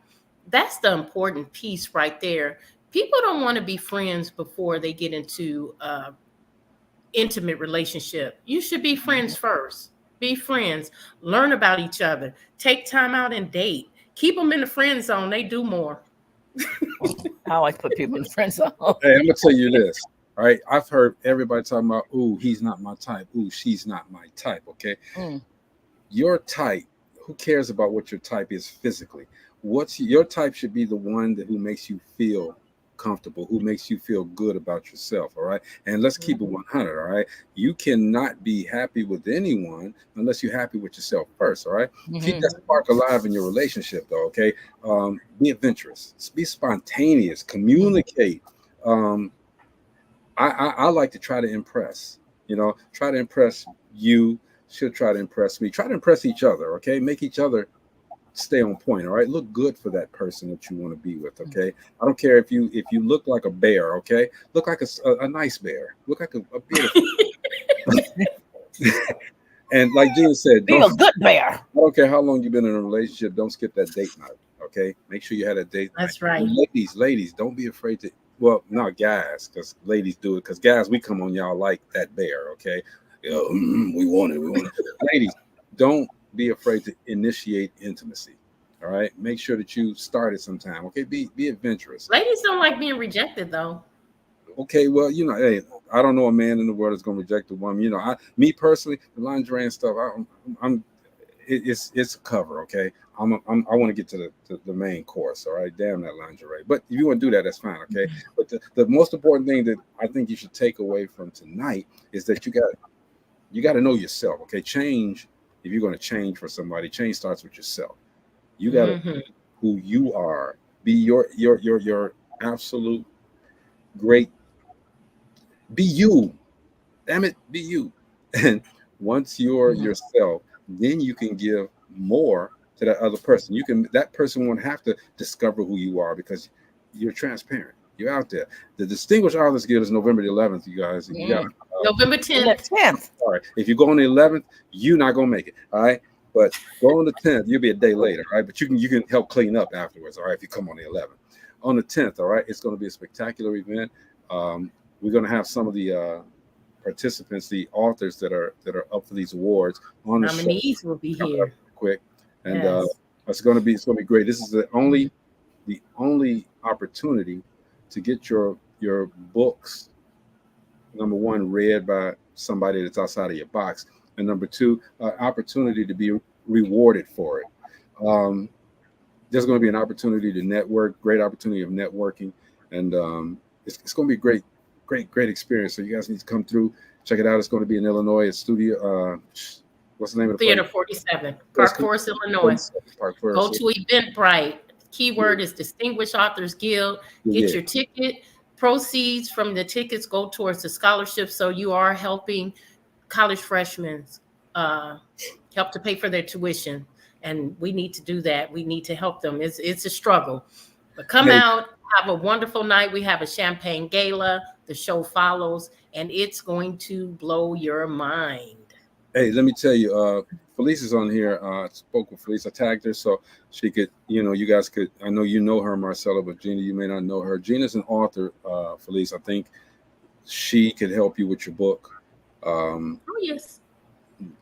That's the important piece right there. People don't want to be friends before they get into intimate relationship. You should be friends first. Be friends. Learn about each other. Take time out and date. Keep them in the friend zone. They do more. I always put people in the friend zone. Hey, I'm gonna tell you this. All right, I've heard everybody talking about, "Ooh, he's not my type. Ooh, she's not my type." Okay, your type. Who cares about what your type is physically? What's your type should be the one who makes you feel comfortable, who makes you feel good about yourself. All right, and let's keep it 100. All right, you cannot be happy with anyone unless you're happy with yourself first. All right, keep that spark alive in your relationship, though. Okay, be adventurous, be spontaneous, communicate. I like to try to impress. Try to impress you. She'll try to impress me. Try to impress each other. Okay, make each other stay on point. All right, look good for that person that you want to be with. Okay, I don't care if you look like a bear. Okay, look like a nice bear. Look like a beautiful. And like Gina said, be a good bear. I don't care how long you've been in a relationship. Don't skip that date night. Okay, make sure you had a date night. That's right. And ladies, don't be afraid to. Well, not guys, because ladies do it. Because guys, we come on y'all like that bear. Okay, we want it. Ladies, don't be afraid to initiate intimacy. All right, make sure that you start it sometime. Okay, be adventurous. Ladies don't like being rejected though. Okay, well, hey, I don't know a man in the world that's gonna reject a woman. Me personally, the lingerie and stuff, it's a cover. Okay, I want to get to the main course. All right, damn that lingerie. But if you want to do that, that's fine. Okay, but the most important thing that I think you should take away from tonight is that you got to know yourself. Okay, change. If you're going to change for somebody, change starts with yourself. You got to be who you are. Be your absolute great. Be you. Damn it, be you. And Once you're yourself, then you can give more to that other person. That person won't have to discover who you are because you're transparent. You're out there. The Distinguished Authors Guild is November the 11th, you guys. You got, November 10th. All right. If you go on the 11th, you're not gonna make it. All right. But go on the 10th, you'll be a day later. All right. But you can help clean up afterwards. All right. If you come on the 11th. On the 10th, all right, it's going to be a spectacular event. We're going to have some of the participants, the authors that are up for these awards on the nominees show. Will be here Quick, and it's going to be great. This is the only opportunity to get your books, number one, read by somebody that's outside of your box, and number two, opportunity to be rewarded for it. There's going to be an opportunity to network, great opportunity of networking, and it's going to be a great experience. So you guys need to come through, check it out. It's going to be in Illinois, at Studio. What's the name of the Theater place? 47, Park Forest, Illinois. Park Forest. Go to Eventbrite. Keyword is Distinguished Authors Guild. Get your ticket. Proceeds from the tickets go towards the scholarship. So you are helping college freshmen help to pay for their tuition. And we need to do that. We need to help them. It's a struggle. But come out, have a wonderful night. We have a champagne gala. The show follows, and it's going to blow your mind. Hey, let me tell you, Felice is on here. I spoke with Felice. I tagged her so she could, you guys could, I know you know her, Marcella, but Gina, you may not know her. Gina's an author, Felice. I think she could help you with your book. Oh, yes.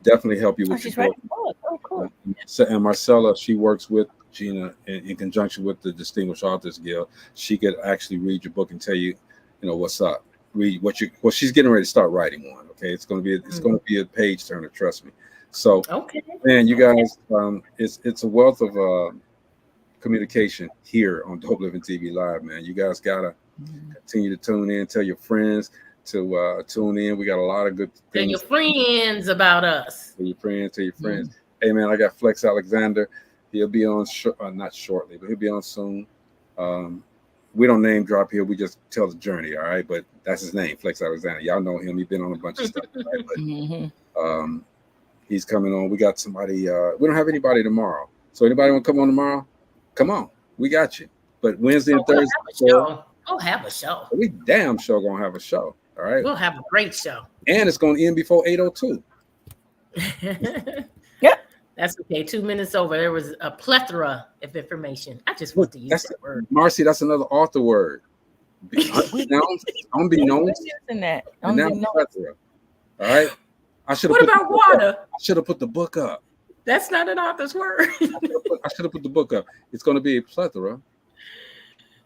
Definitely help you with your book. Oh, cool. And Marcella, she works with Gina in conjunction with the Distinguished Authors Guild. She could actually read your book and tell you, what's up. Read well, she's getting ready to start writing one. Okay, it's going to be a page turner. Trust me. So, man, you guys, it's a wealth of communication here on Dope Living TV Live, man. You guys gotta continue to tune in. Tell your friends to tune in. We got a lot of good things. Tell your friends about us. Tell your friends. Hey, man, I got Flex Alexander. He'll be on not shortly, but he'll be on soon. We don't name drop here. We just tell the journey, all right? But that's his name, Flex Alexander. Y'all know him. He's been on a bunch of stuff, right? But, he's coming on. We got somebody. We don't have anybody tomorrow. So anybody want to come on tomorrow? Come on. We got you. But Wednesday and Thursday. We'll have a show. We damn sure going to have a show, all right? We'll have a great show. And it's going to end before 8:02. Yeah. That's okay. 2 minutes over. There was a plethora of information. I just want to use that word. Marcy, that's another author word. Unbeknownst. Using that. Plethora. All right. What about water? I should have put the book up. That's not an author's word. I should have put the book up. It's going to be a plethora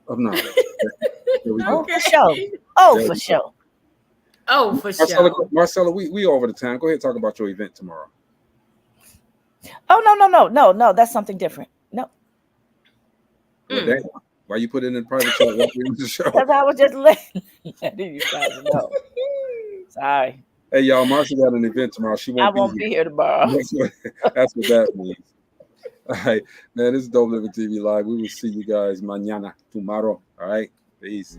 of knowledge. For sure. Oh, for sure. Oh, for sure. Marcella, we over the time. Go ahead and talk about your event tomorrow. Oh, no. That's something different. No. Well, why you put it in private chat? Because I was just letting you guys know. Sorry. Hey, y'all, Marcia got an event tomorrow. I won't be here tomorrow. That's what that means. All right, man, this is Dope Living TV Live. We will see you guys mañana, tomorrow. All right, peace.